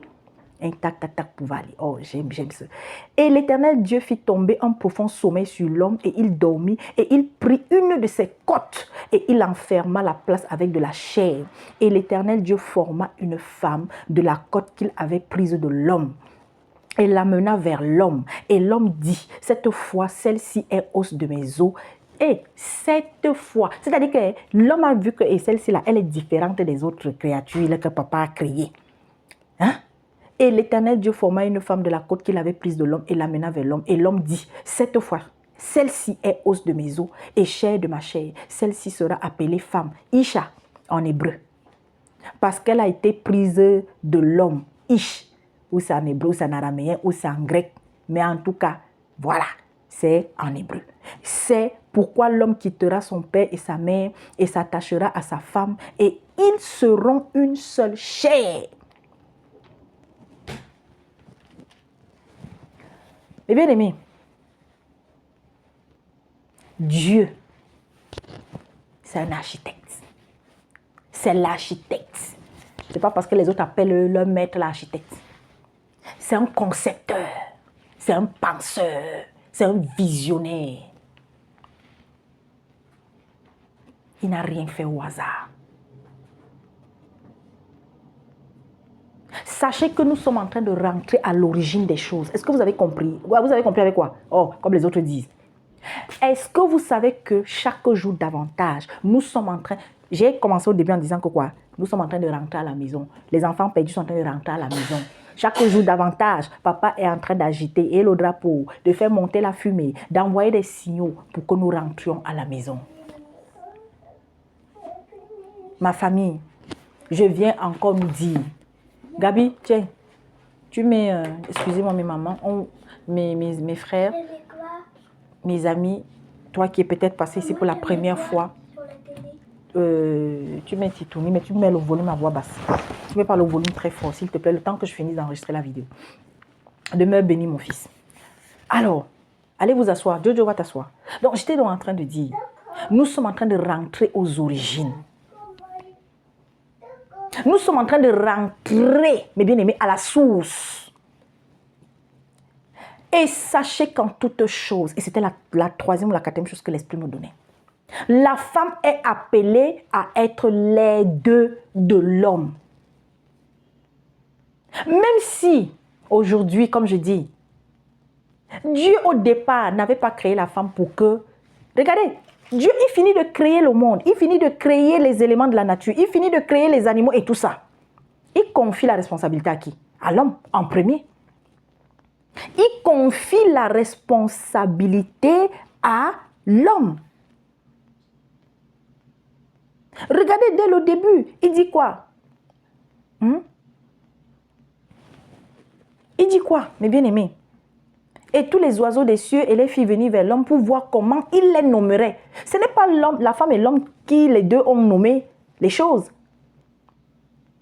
Un tac pour aller. Oh, j'aime ça. Et l'Éternel Dieu fit tomber un profond sommeil sur l'homme et il dormit et il prit une de ses côtes et il enferma la place avec de la chair. Et l'Éternel Dieu forma une femme de la côte qu'il avait prise de l'homme. Et l'amena vers l'homme. Et l'homme dit, cette fois, celle-ci est os de mes os. Et cette fois, c'est-à-dire que l'homme a vu que celle-ci là, elle est différente des autres créatures que papa a créées. Hein? Et l'Éternel Dieu forma une femme de la côte qu'il avait prise de l'homme et l'amena vers l'homme. Et l'homme dit, cette fois, celle-ci est os de mes os et chair de ma chair. Celle-ci sera appelée femme, Isha en hébreu. Parce qu'elle a été prise de l'homme, Ish, ou c'est en hébreu, ou c'est en araméen, ou c'est en grec. Mais en tout cas, voilà, c'est en hébreu. C'est pourquoi l'homme quittera son père et sa mère et s'attachera à sa femme et ils seront une seule chair. Mais bien aimé, Dieu, c'est un architecte. C'est l'architecte. Ce n'est pas parce que les autres appellent leur maître l'architecte. C'est un concepteur. C'est un penseur. C'est un visionnaire. Il n'a rien fait au hasard. Sachez que nous sommes en train de rentrer à l'origine des choses. Est-ce que vous avez compris? Vous avez compris avec quoi? Oh, comme les autres disent. Est-ce que vous savez que chaque jour davantage, nous sommes en train... J'ai commencé au début en disant que quoi? Nous sommes en train de rentrer à la maison. Les enfants perdus sont en train de rentrer à la maison. Chaque jour davantage, papa est en train d'agiter le drapeau, de faire monter la fumée, d'envoyer des signaux pour que nous rentrions à la maison. Ma famille, je viens encore nous dire, Gabi, tiens, tu mets, excusez-moi mes mamans, mes frères, mes amis, toi qui es peut-être passé ici pour la première fois, tu mets Titouni, mais tu mets le volume à voix basse. Tu mets pas le volume très fort, s'il te plaît, le temps que je finisse d'enregistrer la vidéo. Demeure béni, mon fils. Alors, allez vous asseoir. Jojo va t'asseoir. Donc, j'étais donc en train de dire, nous sommes en train de rentrer aux origines. Nous sommes en train de rentrer, mes bien-aimés, à la source. Et sachez qu'en toute chose, et c'était la troisième ou la quatrième chose que l'Esprit nous donnait, la femme est appelée à être l'aide de l'homme. Même si, aujourd'hui, comme je dis, Dieu au départ n'avait pas créé la femme pour que... Regardez, Dieu, il finit de créer le monde, il finit de créer les éléments de la nature, il finit de créer les animaux et tout ça. Il confie la responsabilité à qui? À l'homme, en premier. Il confie la responsabilité à l'homme. Regardez, dès le début, il dit quoi? Il dit quoi, mes bien-aimés? Et tous les oiseaux des cieux et les filles venir vers l'homme pour voir comment il les nommerait. Ce n'est pas l'homme, la femme et l'homme qui, les deux, ont nommé les choses.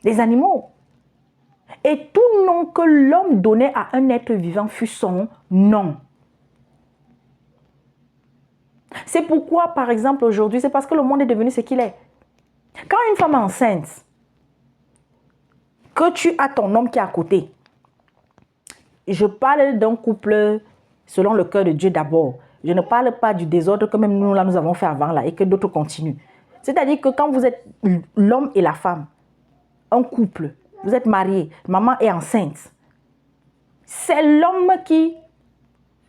Les animaux. Et tout nom que l'homme donnait à un être vivant fut son nom. C'est pourquoi, par exemple, aujourd'hui, c'est parce que le monde est devenu ce qu'il est. Quand une femme est enceinte, que tu as ton homme qui est à côté, je parle d'un couple selon le cœur de Dieu d'abord. Je ne parle pas du désordre que même nous, là, nous avons fait avant là et que d'autres continuent. C'est-à-dire que quand vous êtes l'homme et la femme, un couple, vous êtes mariés, maman est enceinte, c'est l'homme qui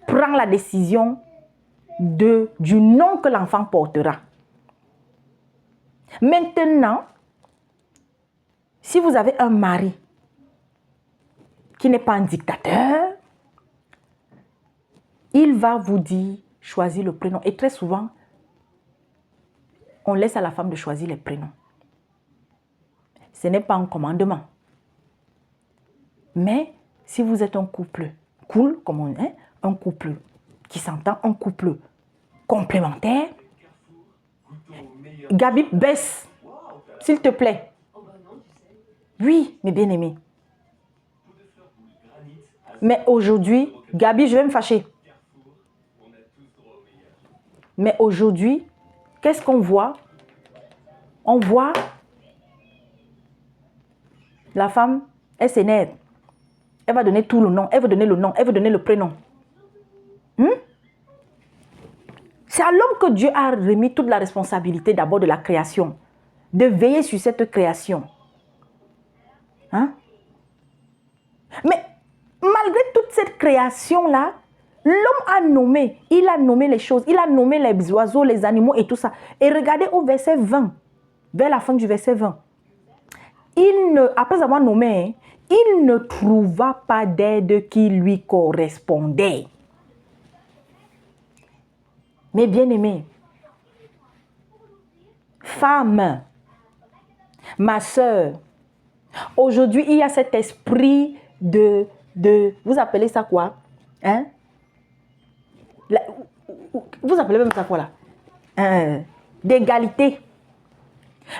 prend la décision du nom que l'enfant portera. Maintenant, si vous avez un mari qui n'est pas un dictateur, il va vous dire, choisis le prénom. Et très souvent, on laisse à la femme de choisir les prénoms. Ce n'est pas un commandement. Mais si vous êtes un couple cool, comme on est, un couple qui s'entend, un couple complémentaire, Gabi, baisse, s'il te plaît. Oui, mes bien-aimés. Mais aujourd'hui, Gabi, je vais me fâcher. Mais aujourd'hui, qu'est-ce qu'on voit? On voit la femme, elle s'énerve. Elle va donner tout le nom, elle veut donner le nom, elle veut donner le prénom. C'est à l'homme que Dieu a remis toute la responsabilité d'abord de la création, de veiller sur cette création. Mais malgré toute cette création-là, l'homme a nommé, il a nommé les choses, il a nommé les oiseaux, les animaux et tout ça. Et regardez au verset 20, vers la fin du verset 20. Après avoir nommé, il ne trouva pas d'aide qui lui correspondait. Mes bien-aimés, femme, ma sœur, aujourd'hui, il y a cet esprit de vous appelez ça quoi? Hein? Vous appelez même ça quoi là? D'égalité.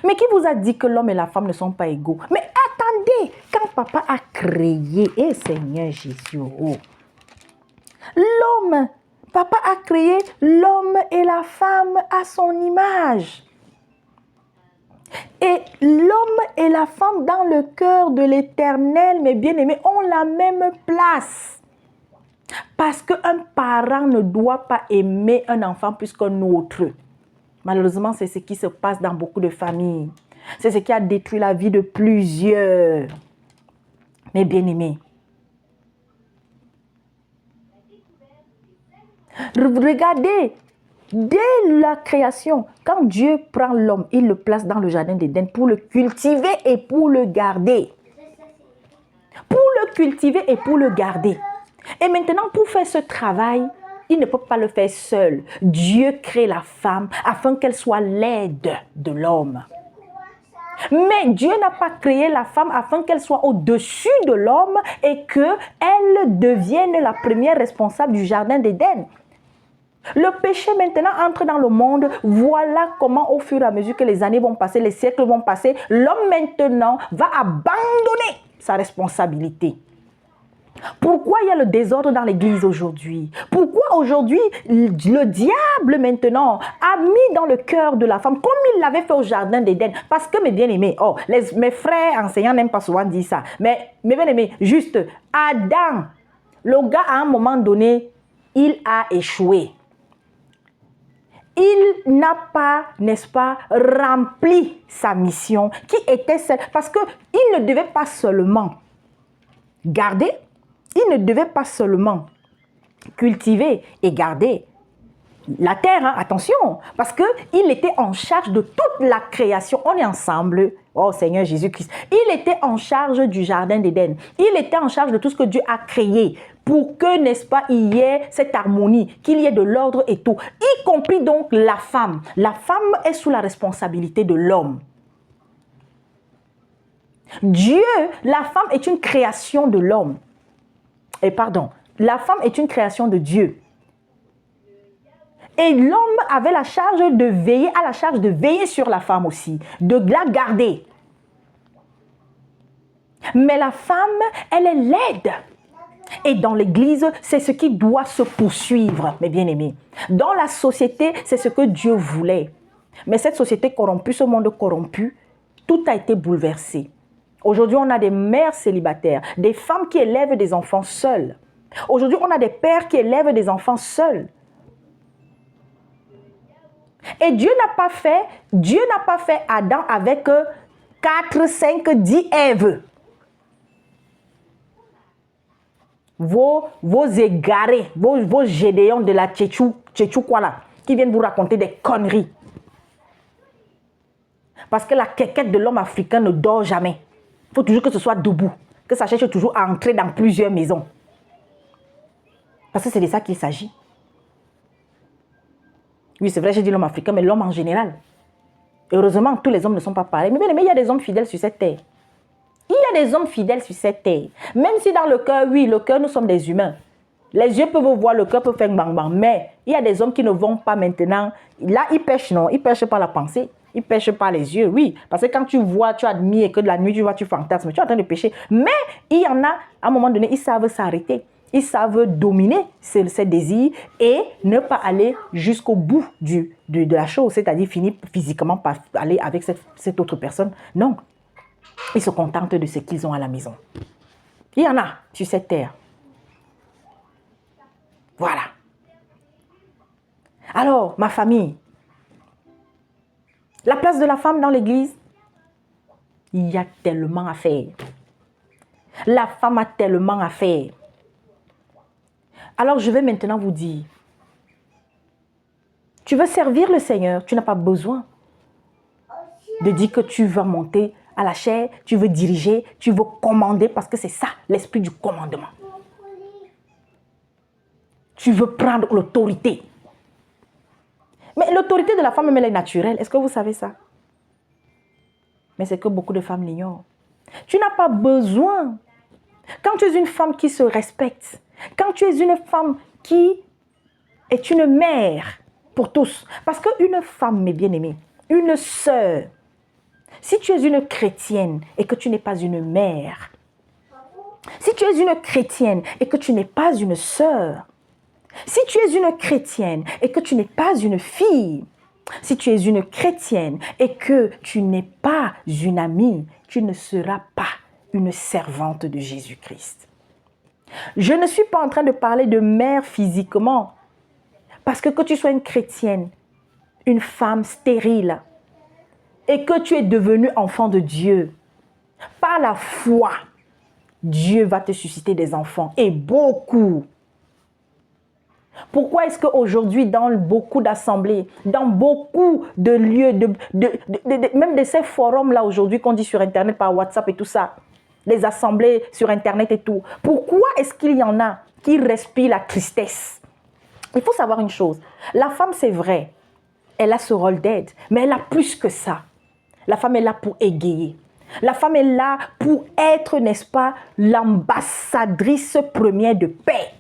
Mais qui vous a dit que l'homme et la femme ne sont pas égaux? Mais attendez, quand papa a créé, Seigneur Jésus, l'homme, papa a créé l'homme et la femme à son image. Et l'homme et la femme dans le cœur de l'Éternel, mes bien-aimés, ont la même place. Parce qu'un parent ne doit pas aimer un enfant plus qu'un autre. Malheureusement, c'est ce qui se passe dans beaucoup de familles. C'est ce qui a détruit la vie de plusieurs. Mes bien-aimés. Regardez, dès la création, quand Dieu prend l'homme, il le place dans le jardin d'Éden pour le cultiver et pour le garder. Pour le cultiver et pour le garder. Et maintenant, pour faire ce travail, il ne peut pas le faire seul. Dieu crée la femme afin qu'elle soit l'aide de l'homme. Mais Dieu n'a pas créé la femme afin qu'elle soit au-dessus de l'homme et qu'elle devienne la première responsable du jardin d'Éden. Le péché maintenant entre dans le monde. Voilà comment au fur et à mesure que les années vont passer, les siècles vont passer, l'homme maintenant va abandonner sa responsabilité. Pourquoi il y a le désordre dans l'église aujourd'hui? Pourquoi aujourd'hui le diable maintenant a mis dans le cœur de la femme, comme il l'avait fait au jardin d'Éden? Parce que mes bien-aimés, mes frères enseignants n'aiment pas souvent dire ça, mais mes bien-aimés, juste Adam, le gars à un moment donné, il a échoué. Il n'a pas, n'est-ce pas, rempli sa mission qui était celle, parce qu'il ne devait pas seulement garder, il ne devait pas seulement cultiver et garder la terre, hein, attention, parce qu'il était en charge de toute la création. On est ensemble, oh Seigneur Jésus-Christ. Il était en charge du jardin d'Éden. Il était en charge de tout ce que Dieu a créé pour que, n'est-ce pas, il y ait cette harmonie, qu'il y ait de l'ordre et tout, y compris donc la femme. La femme est sous la responsabilité de l'homme. Dieu, la femme est une création de l'homme. La femme est une création de Dieu. Et l'homme avait la charge de veiller, sur la femme aussi, de la garder. Mais la femme, elle est laide. Et dans l'église, c'est ce qui doit se poursuivre, mes bien-aimés. Dans la société, c'est ce que Dieu voulait. Mais cette société corrompue, ce monde corrompu, tout a été bouleversé. Aujourd'hui, on a des mères célibataires, des femmes qui élèvent des enfants seules. Aujourd'hui, on a des pères qui élèvent des enfants seuls. Et Dieu n'a pas fait Adam avec 4, 5, 10 Èves. Vos égarés, vos gédéons de la Tchétchou quoi là, qui viennent vous raconter des conneries. Parce que la quéquette de l'homme africain ne dort jamais. Il faut toujours que ce soit debout, que ça cherche toujours à entrer dans plusieurs maisons. Parce que c'est de ça qu'il s'agit. Oui, c'est vrai, j'ai dit l'homme africain, mais l'homme en général. Heureusement, tous les hommes ne sont pas pareils. Mais il y a des hommes fidèles sur cette terre. Il y a des hommes fidèles sur cette terre. Même si dans le cœur, oui, le cœur, nous sommes des humains. Les yeux peuvent voir, le cœur peut faire bang bang. Mais il y a des hommes qui ne vont pas maintenant. Là, ils pêchent, non? Ils pêchent pas la pensée. Ils pêchent pas les yeux, oui. Parce que quand tu vois, tu admires et que de la nuit, tu vois, tu fantasmes. Tu es en train de pêcher. Mais il y en a, à un moment donné, ils savent s'arrêter. Ils savent dominer ces désirs et ne pas aller jusqu'au bout de la chose. C'est-à-dire finir physiquement par aller avec cette autre personne. Non. Ils se contentent de ce qu'ils ont à la maison. Il y en a sur cette terre. Voilà. Alors, ma famille, la place de la femme dans l'église, il y a tellement à faire. La femme a tellement à faire. Alors, je vais maintenant vous dire, tu veux servir le Seigneur, tu n'as pas besoin de dire que tu vas monter à la chair, tu veux diriger, tu veux commander parce que c'est ça, l'esprit du commandement. Tu veux prendre l'autorité. Mais l'autorité de la femme, elle est naturelle. Est-ce que vous savez ça? Mais c'est que beaucoup de femmes l'ignorent. Tu n'as pas besoin. Quand tu es une femme qui se respecte, quand tu es une femme qui est une mère pour tous, parce qu'une femme, mes bien-aimés, une sœur, si tu es une chrétienne et que tu n'es pas une mère, si tu es une chrétienne et que tu n'es pas une sœur, si tu es une chrétienne et que tu n'es pas une fille, si tu es une chrétienne et que tu n'es pas une amie, tu ne seras pas une servante de Jésus-Christ. Je ne suis pas en train de parler de mère physiquement, parce que tu sois une chrétienne, une femme stérile, et que tu es devenue enfant de Dieu, par la foi, Dieu va te susciter des enfants, et beaucoup. Pourquoi est-ce qu'aujourd'hui, dans beaucoup d'assemblées, dans beaucoup de lieux, même de ces forums-là aujourd'hui qu'on dit sur Internet, par WhatsApp et tout ça, les assemblées sur Internet et tout, pourquoi est-ce qu'il y en a qui respirent la tristesse? Il faut savoir une chose, la femme c'est vrai, elle a ce rôle d'aide, mais elle a plus que ça. La femme est là pour égayer. La femme est là pour être, n'est-ce pas, l'ambassadrice première de paix.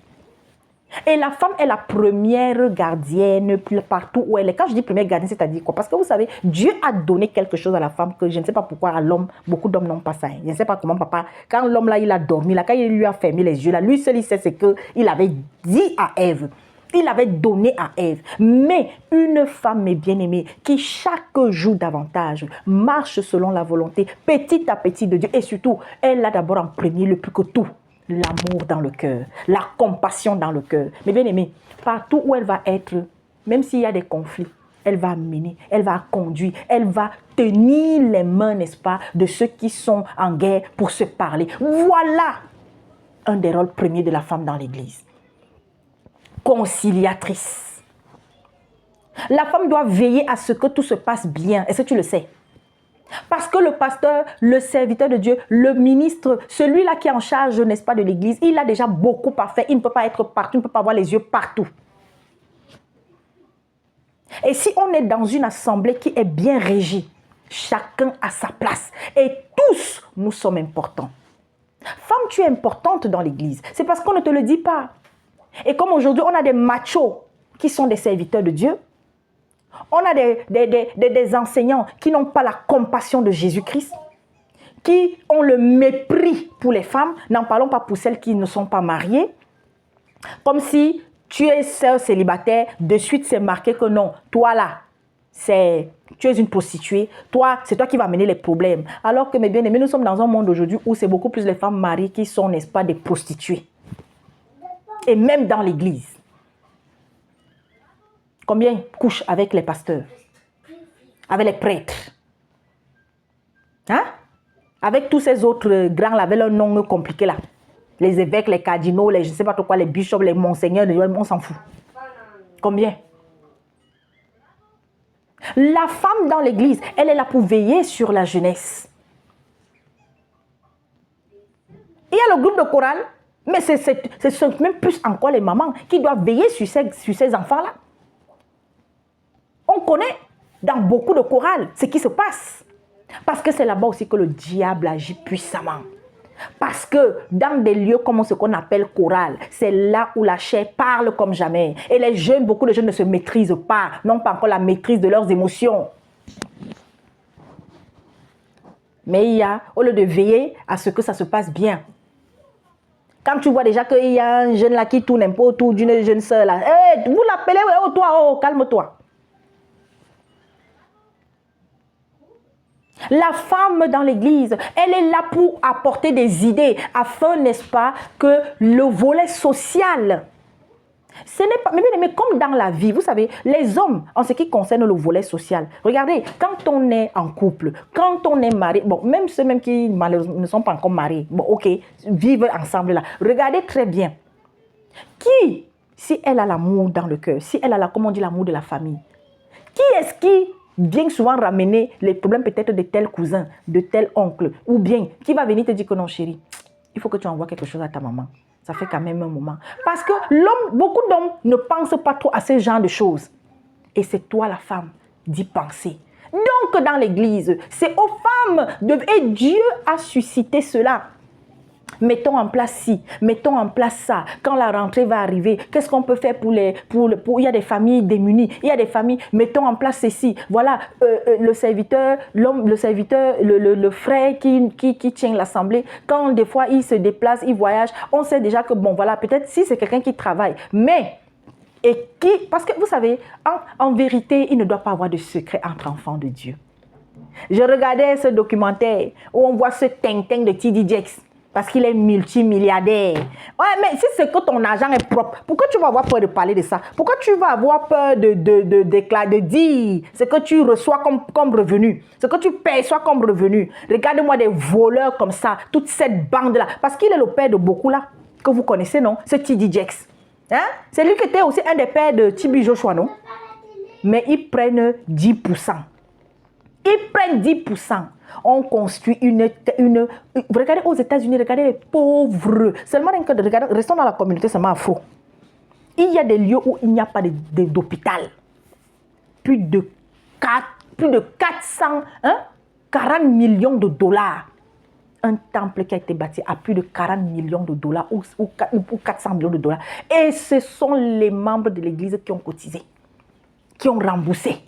Et la femme est la première gardienne partout où elle est. Quand je dis première gardienne, c'est-à-dire quoi? Parce que vous savez, Dieu a donné quelque chose à la femme que je ne sais pas pourquoi à l'homme, beaucoup d'hommes n'ont pas ça. Je ne sais pas comment papa, quand l'homme là, il a dormi, là, quand il lui a fermé les yeux, là, lui seul, il sait ce qu'il avait dit à Ève. Il avait donné à Ève. Mais une femme, mes bien-aimés, qui chaque jour davantage marche selon la volonté, petit à petit de Dieu. Et surtout, elle a d'abord en premier, le plus que tout, l'amour dans le cœur, la compassion dans le cœur. Mes bien-aimés, partout où elle va être, même s'il y a des conflits, elle va mener, elle va conduire, elle va tenir les mains, n'est-ce pas, de ceux qui sont en guerre pour se parler. Voilà un des rôles premiers de la femme dans l'Église. Conciliatrice. La femme doit veiller à ce que tout se passe bien. Est-ce que tu le sais? Parce que le pasteur, le serviteur de Dieu, le ministre, celui-là qui est en charge, n'est-ce pas, de l'église, il a déjà beaucoup à faire. Il ne peut pas être partout, il ne peut pas avoir les yeux partout. Et si on est dans une assemblée qui est bien régie, chacun a sa place. Et tous, nous sommes importants. Femme, tu es importante dans l'église. C'est parce qu'on ne te le dit pas. Et comme aujourd'hui, on a des machos qui sont des serviteurs de Dieu, on a des enseignants qui n'ont pas la compassion de Jésus-Christ, qui ont le mépris pour les femmes. N'en parlons pas pour celles qui ne sont pas mariées. Comme si tu es sœur célibataire, de suite c'est marqué que non, toi là, tu es une prostituée, toi, c'est toi qui vas amener les problèmes. Alors que mes bien-aimés, nous sommes dans un monde aujourd'hui où c'est beaucoup plus les femmes mariées qui sont, n'est-ce pas, des prostituées. Et même dans l'église. Combien couchent avec les pasteurs? Avec les prêtres? Hein? Avec tous ces autres grands là, avec leurs noms compliqués là. Les évêques, les cardinaux, les je ne sais pas trop quoi, les bishops, les monseigneurs, on s'en fout. Combien? La femme dans l'église, elle est là pour veiller sur la jeunesse. Il y a le groupe de chorale, mais c'est même plus encore les mamans qui doivent veiller sur ces enfants-là. On connaît dans beaucoup de chorales ce qui se passe. Parce que c'est là-bas aussi que le diable agit puissamment. Parce que dans des lieux comme ce qu'on appelle chorale, c'est là où la chair parle comme jamais. Et les jeunes, beaucoup de jeunes ne se maîtrisent pas, n'ont pas encore la maîtrise de leurs émotions. Mais il y a, au lieu de veiller à ce que ça se passe bien, quand tu vois déjà qu'il y a un jeune là qui tourne un peu autour d'une jeune sœur là, hey, vous l'appelez, oh toi, oh, calme-toi. La femme dans l'église, elle est là pour apporter des idées afin, n'est-ce pas, que le volet social, ce n'est pas, mais comme dans la vie, vous savez, les hommes, en ce qui concerne le volet social, regardez, quand on est en couple, quand on est marié, bon, même ceux même qui malheureusement ne sont pas encore mariés, bon, ok, vivent ensemble là, regardez très bien, qui, si elle a l'amour dans le cœur, si elle a, comment on dit, l'amour de la famille, qui est-ce qui bien souvent ramener les problèmes peut-être de tel cousin, de tel oncle, ou bien qui va venir te dire que non chérie, il faut que tu envoies quelque chose à ta maman. Ça fait quand même un moment. Parce que beaucoup d'hommes ne pensent pas trop à ce genre de choses. Et c'est toi la femme d'y penser. Donc dans l'église, c'est aux femmes et Dieu a suscité cela. Mettons en place ci, mettons en place ça. Quand la rentrée va arriver, qu'est-ce qu'on peut faire il y a des familles démunies, il y a des familles, mettons en place ceci. Voilà, le serviteur, le frère qui tient l'assemblée, quand des fois il se déplace, il voyage, on sait déjà que bon voilà, peut-être si c'est quelqu'un qui travaille, mais parce que vous savez, en vérité, il ne doit pas avoir de secret entre enfants de Dieu. Je regardais ce documentaire où on voit ce tintin de T.D. Jakes. Parce qu'il est multimilliardaire. Ouais, mais si c'est que ton argent est propre, pourquoi tu vas avoir peur de parler de ça? Pourquoi tu vas avoir peur de dire ce que tu reçois comme revenu, ce que tu perçois comme revenu? Regarde-moi des voleurs comme ça, toute cette bande-là. Parce qu'il est le père de beaucoup là, que vous connaissez, non? Ce T.D. Jakes. Hein? C'est lui qui était aussi un des pères de T.B. Joshua, non? Mais ils prennent 10%. Ils prennent 10%. On construit regardez aux États-Unis, regardez les pauvres. Seulement, regardez, restons dans la communauté seulement afro. Il y a des lieux où il n'y a pas d'hôpital. Plus de 40 millions de dollars. Un temple qui a été bâti à plus de 40 millions de dollars ou 400 millions de dollars. Et ce sont les membres de l'église qui ont cotisé, qui ont remboursé.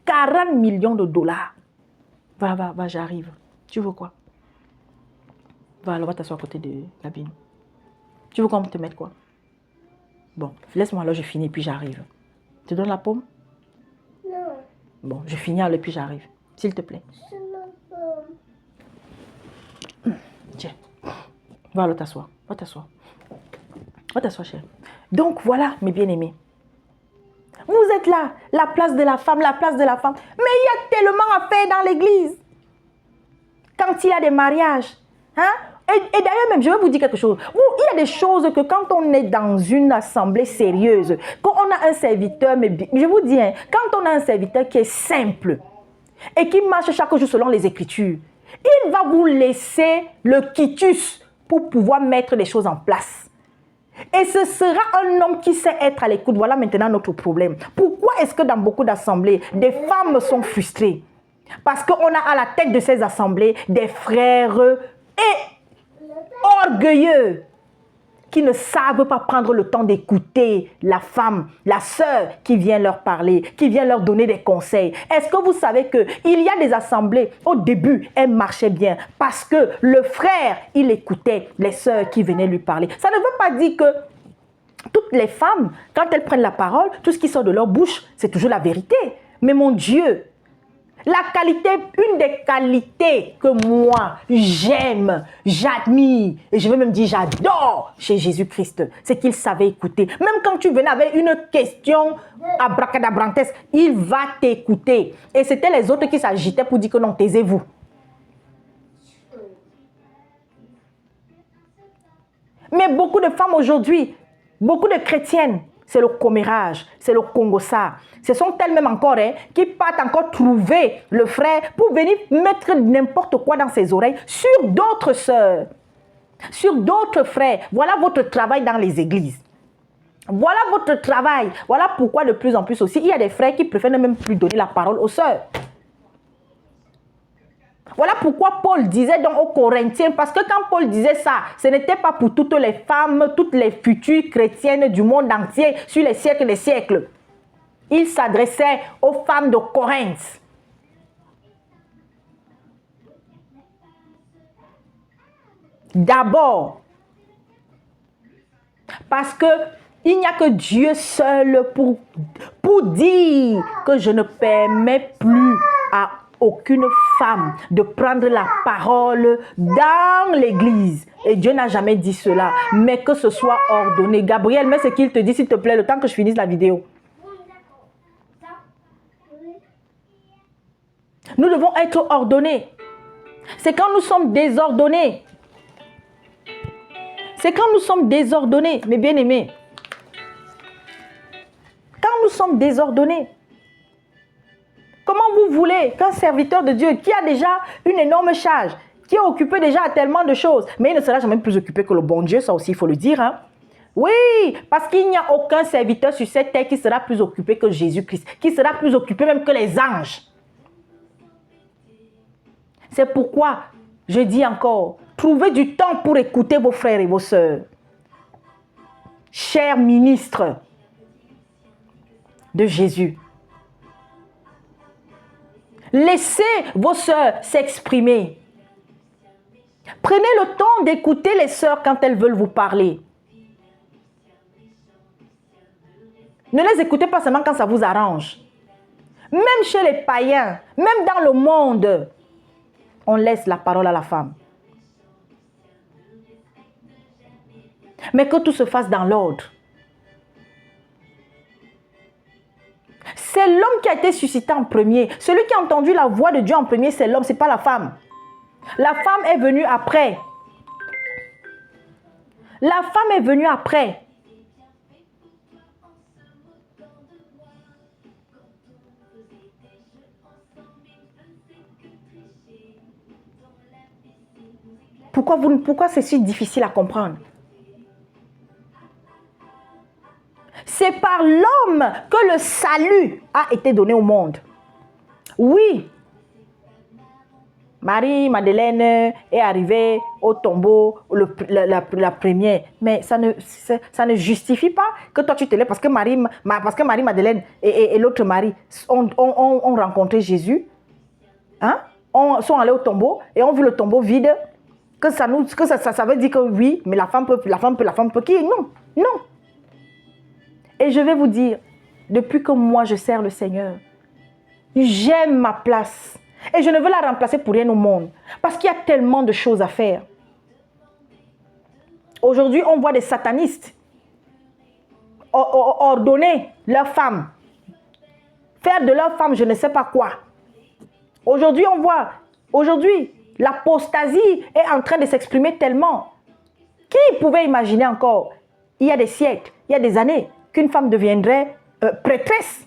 40 millions de dollars. Va, j'arrive. Tu veux quoi? Va, alors, va t'asseoir à côté de la bine. Tu veux qu'on te mette quoi? Bon, laisse-moi alors, je finis, puis j'arrive. Tu donnes la paume? Non. Bon, je finis alors, puis j'arrive. S'il te plaît. C'est la paume. Tiens. Va alors t'asseoir. Va t'asseoir. Va t'asseoir, chérie. Donc, voilà, mes bien-aimés. Vous êtes là, la place de la femme, la place de la femme. Mais il y a tellement à faire dans l'église. Quand il y a des mariages. Hein? Et d'ailleurs même, je vais vous dire quelque chose. Il y a des choses que quand on est dans une assemblée sérieuse, quand on a un serviteur, mais je vous dis, hein, quand on a un serviteur qui est simple et qui marche chaque jour selon les Écritures, il va vous laisser le quitus pour pouvoir mettre les choses en place. Et ce sera un homme qui sait être à l'écoute. Voilà maintenant notre problème. Pourquoi est-ce que dans beaucoup d'assemblées, des femmes sont frustrées? Parce qu'on a à la tête de ces assemblées des frères orgueilleux qui ne savent pas prendre le temps d'écouter la femme, la sœur qui vient leur parler, qui vient leur donner des conseils. Est-ce que vous savez qu'il y a des assemblées, au début, elles marchaient bien parce que le frère, il écoutait les sœurs qui venaient lui parler. Ça ne veut pas dire que toutes les femmes, quand elles prennent la parole, tout ce qui sort de leur bouche, c'est toujours la vérité. Mais mon Dieu, la qualité, une des qualités que moi, j'aime, j'admire, et je vais même dire j'adore chez Jésus-Christ, c'est qu'il savait écouter. Même quand tu venais avec une question abracadabrantesque, il va t'écouter. Et c'était les autres qui s'agitaient pour dire que non, taisez-vous. Mais beaucoup de femmes aujourd'hui, beaucoup de chrétiennes, c'est le commérage, c'est le congossa. Ce sont elles-mêmes encore qui partent encore trouver le frère pour venir mettre n'importe quoi dans ses oreilles sur d'autres sœurs, sur d'autres frères. Voilà votre travail dans les églises. Voilà votre travail. Voilà pourquoi de plus en plus aussi, il y a des frères qui préfèrent ne même plus donner la parole aux sœurs. Voilà pourquoi Paul disait donc aux Corinthiens, parce que quand Paul disait ça, ce n'était pas pour toutes les femmes, toutes les futures chrétiennes du monde entier, sur les siècles des siècles. Il s'adressait aux femmes de Corinthe. D'abord, parce que il n'y a que Dieu seul pour dire que je ne permets plus à aucune femme de prendre la parole dans l'église. Et Dieu n'a jamais dit cela, mais que ce soit ordonné. Gabriel, mets ce qu'il te dit, s'il te plaît, le temps que je finisse la vidéo. Nous devons être ordonnés. C'est quand nous sommes désordonnés. C'est quand nous sommes désordonnés, mes bien-aimés. Quand nous sommes désordonnés. Comment vous voulez qu'un serviteur de Dieu qui a déjà une énorme charge, qui est occupé déjà à tellement de choses, mais il ne sera jamais plus occupé que le bon Dieu, ça aussi il faut le dire, hein? Oui, parce qu'il n'y a aucun serviteur sur cette terre qui sera plus occupé que Jésus-Christ, qui sera plus occupé même que les anges. C'est pourquoi je dis encore, trouvez du temps pour écouter vos frères et vos sœurs. Chers ministres de Jésus, laissez vos sœurs s'exprimer. Prenez le temps d'écouter les sœurs quand elles veulent vous parler. Ne les écoutez pas seulement quand ça vous arrange. Même chez les païens, même dans le monde, on laisse la parole à la femme. Mais que tout se fasse dans l'ordre. C'est l'homme qui a été suscité en premier. Celui qui a entendu la voix de Dieu en premier, c'est l'homme, ce n'est pas la femme. La femme est venue après. La femme est venue après. Pourquoi c'est si difficile à comprendre? C'est par l'homme que le salut a été donné au monde. Oui. Marie-Madeleine est arrivée au tombeau, la première. Mais ça ne justifie pas que toi tu te lèves parce que Marie-Madeleine et l'autre Marie ont rencontré Jésus. Hein? Sont allés au tombeau et ont vu le tombeau vide. Que ça veut dire que oui, mais la femme peut qui? Non, non. Et je vais vous dire, depuis que moi je sers le Seigneur, j'aime ma place. Et je ne veux la remplacer pour rien au monde. Parce qu'il y a tellement de choses à faire. Aujourd'hui, on voit des satanistes ordonner leurs femmes. Faire de leurs femmes je ne sais pas quoi. Aujourd'hui, on voit, l'apostasie est en train de s'exprimer tellement. Qui pouvait imaginer encore, il y a des siècles, il y a des années, qu'une femme deviendrait prêtresse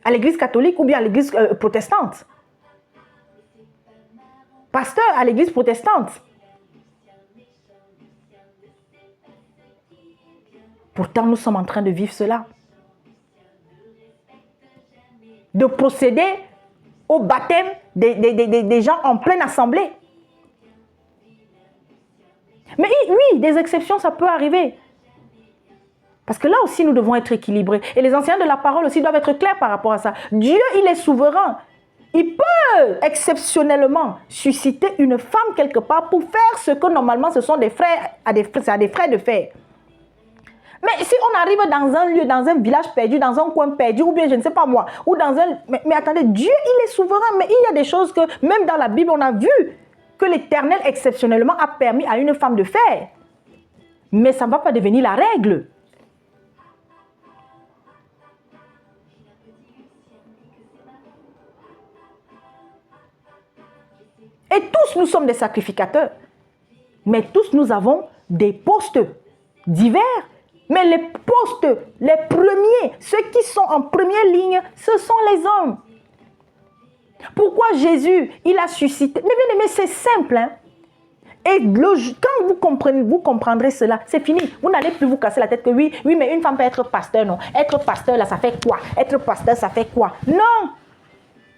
à l'église catholique ou bien à l'église protestante? Pasteur à l'église protestante. Pourtant, nous sommes en train de vivre cela. De procéder au baptême des gens en pleine assemblée. Mais oui, des exceptions, ça peut arriver. Parce que là aussi, nous devons être équilibrés. Et les enseignants de la parole aussi doivent être clairs par rapport à ça. Dieu, il est souverain. Il peut exceptionnellement susciter une femme quelque part pour faire ce que normalement ce sont des frères à des frères de faire. Mais si on arrive dans un lieu, dans un village perdu, dans un coin perdu, ou bien je ne sais pas moi, ou dans un... Mais attendez, Dieu, il est souverain, mais il y a des choses que, même dans la Bible, on a vu que l'Éternel exceptionnellement a permis à une femme de faire. Mais ça ne va pas devenir la règle. Et tous, nous sommes des sacrificateurs. Mais tous, nous avons des postes divers. Mais les postes, les premiers, ceux qui sont en première ligne, ce sont les hommes. Pourquoi Jésus, il a suscité... Mais bien aimé, c'est simple. Hein? Et quand vous comprendrez cela, c'est fini. Vous n'allez plus vous casser la tête que oui, mais une femme peut être pasteur, non. Être pasteur, là, ça fait quoi? Être pasteur, ça fait quoi? Non!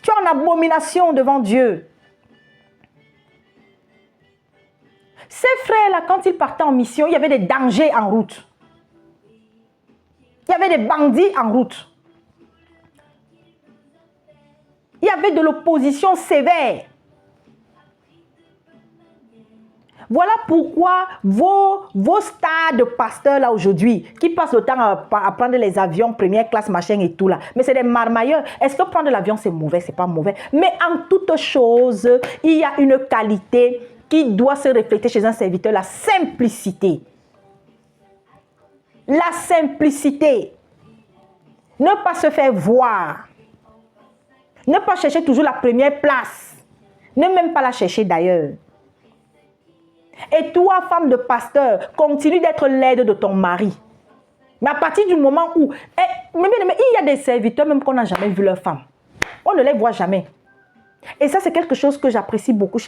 Tu es en abomination devant Dieu. Ces frères-là, quand ils partaient en mission, il y avait des dangers en route. Il y avait des bandits en route. Il y avait de l'opposition sévère. Voilà pourquoi vos stars de pasteurs là aujourd'hui, qui passent le temps à prendre les avions, première classe, machin et tout là, mais c'est des marmailleurs. Est-ce que prendre l'avion c'est mauvais? C'est pas mauvais. Mais en toute chose, il y a une qualité qui doit se refléter chez un serviteur, la simplicité. La simplicité. Ne pas se faire voir. Ne pas chercher toujours la première place. Ne même pas la chercher d'ailleurs. Et toi, femme de pasteur, continue d'être l'aide de ton mari. Mais à partir du moment où... il y a des serviteurs même qu'on n'a jamais vu leur femme. On ne les voit jamais. Et ça, c'est quelque chose que j'apprécie beaucoup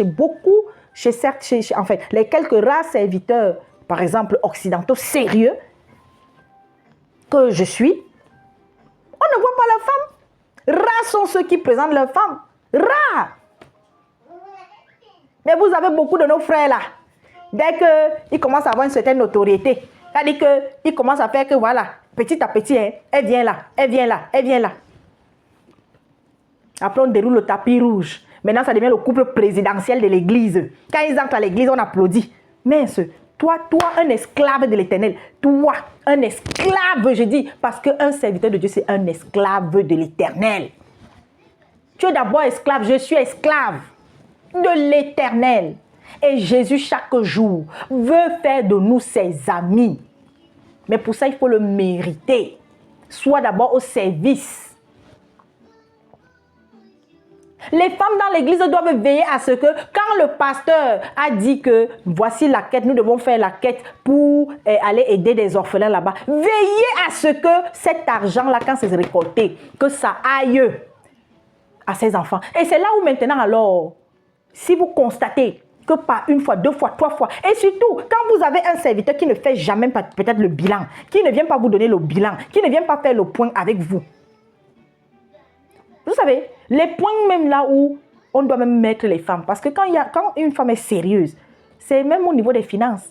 en fait, les quelques rares serviteurs, par exemple, occidentaux sérieux que je suis, on ne voit pas la femme. Rares sont ceux qui présentent leur femme. Rares. Mais vous avez beaucoup de nos frères là. Dès qu'ils commencent à avoir une certaine notoriété, c'est-à-dire qu'ils commencent à faire que voilà, petit à petit, hein, elle vient là, elle vient là, elle vient là. Après, on déroule le tapis rouge. Maintenant, ça devient le couple présidentiel de l'église. Quand ils entrent à l'église, on applaudit. Mince, toi, un esclave de l'Éternel. Toi, un esclave, je dis, parce qu'un serviteur de Dieu, c'est un esclave de l'Éternel. Tu es d'abord esclave, je suis esclave de l'Éternel. Et Jésus, chaque jour, veut faire de nous ses amis. Mais pour ça, il faut le mériter. Sois d'abord au service. Les femmes dans l'église doivent veiller à ce que quand le pasteur a dit que voici la quête, nous devons faire la quête pour aller aider des orphelins là-bas, veillez à ce que cet argent-là, quand c'est récolté, que ça aille à ses enfants. Et c'est là où maintenant alors, si vous constatez que par une fois, deux fois, trois fois, et surtout quand vous avez un serviteur qui ne fait jamais peut-être le bilan, qui ne vient pas vous donner le bilan, qui ne vient pas faire le point avec vous. Vous savez, les points même là où on doit même mettre les femmes. Parce que quand une femme est sérieuse, c'est même au niveau des finances.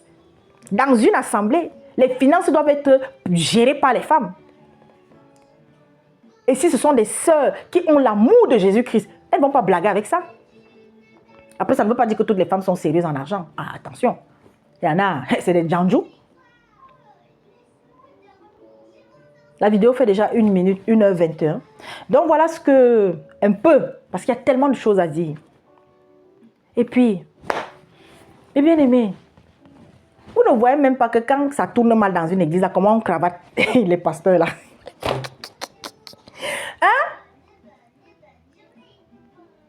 Dans une assemblée, les finances doivent être gérées par les femmes. Et si ce sont des sœurs qui ont l'amour de Jésus-Christ, elles ne vont pas blaguer avec ça. Après, ça ne veut pas dire que toutes les femmes sont sérieuses en argent. Ah, attention. Il y en a, c'est des djanjou. La vidéo fait déjà 1 minute, 1h21. Donc voilà ce que, un peu, parce qu'il y a tellement de choses à dire. Et puis, mes bien-aimés, vous ne voyez même pas que quand ça tourne mal dans une église, là, comment on cravate les pasteurs là. Hein?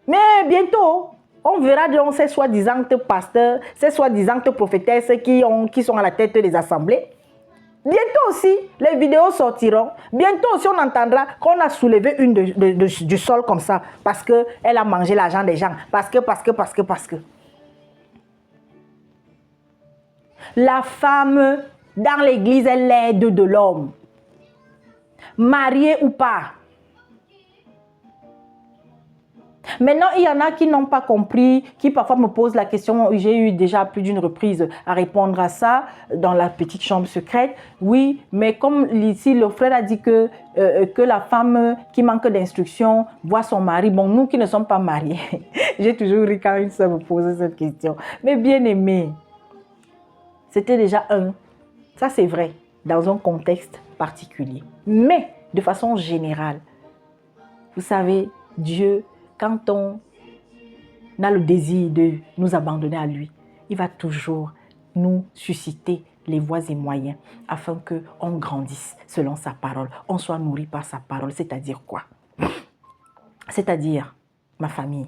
Mais bientôt, on verra donc ces soi-disant pasteurs, ces soi-disant prophétesses qui sont à la tête des assemblées. Bientôt aussi, les vidéos sortiront. Bientôt aussi, on entendra qu'on a soulevé une du sol comme ça parce qu'elle a mangé l'argent des gens. Parce que. La femme, dans l'église, est l'aide de l'homme. Mariée ou pas. Maintenant, il y en a qui n'ont pas compris, qui parfois me posent la question. J'ai eu déjà plus d'une reprise à répondre à ça dans la petite chambre secrète. Oui, mais comme ici, le frère a dit que la femme qui manque d'instruction voit son mari. Bon, nous qui ne sommes pas mariés, j'ai toujours ri quand une soeur me posait cette question. Mais bien aimé, c'était déjà ça c'est vrai, dans un contexte particulier. Mais de façon générale, vous savez, Dieu, quand on a le désir de nous abandonner à lui, il va toujours nous susciter les voies et moyens afin qu'on grandisse selon sa parole, on soit nourri par sa parole. C'est-à-dire quoi? C'est-à-dire, ma famille,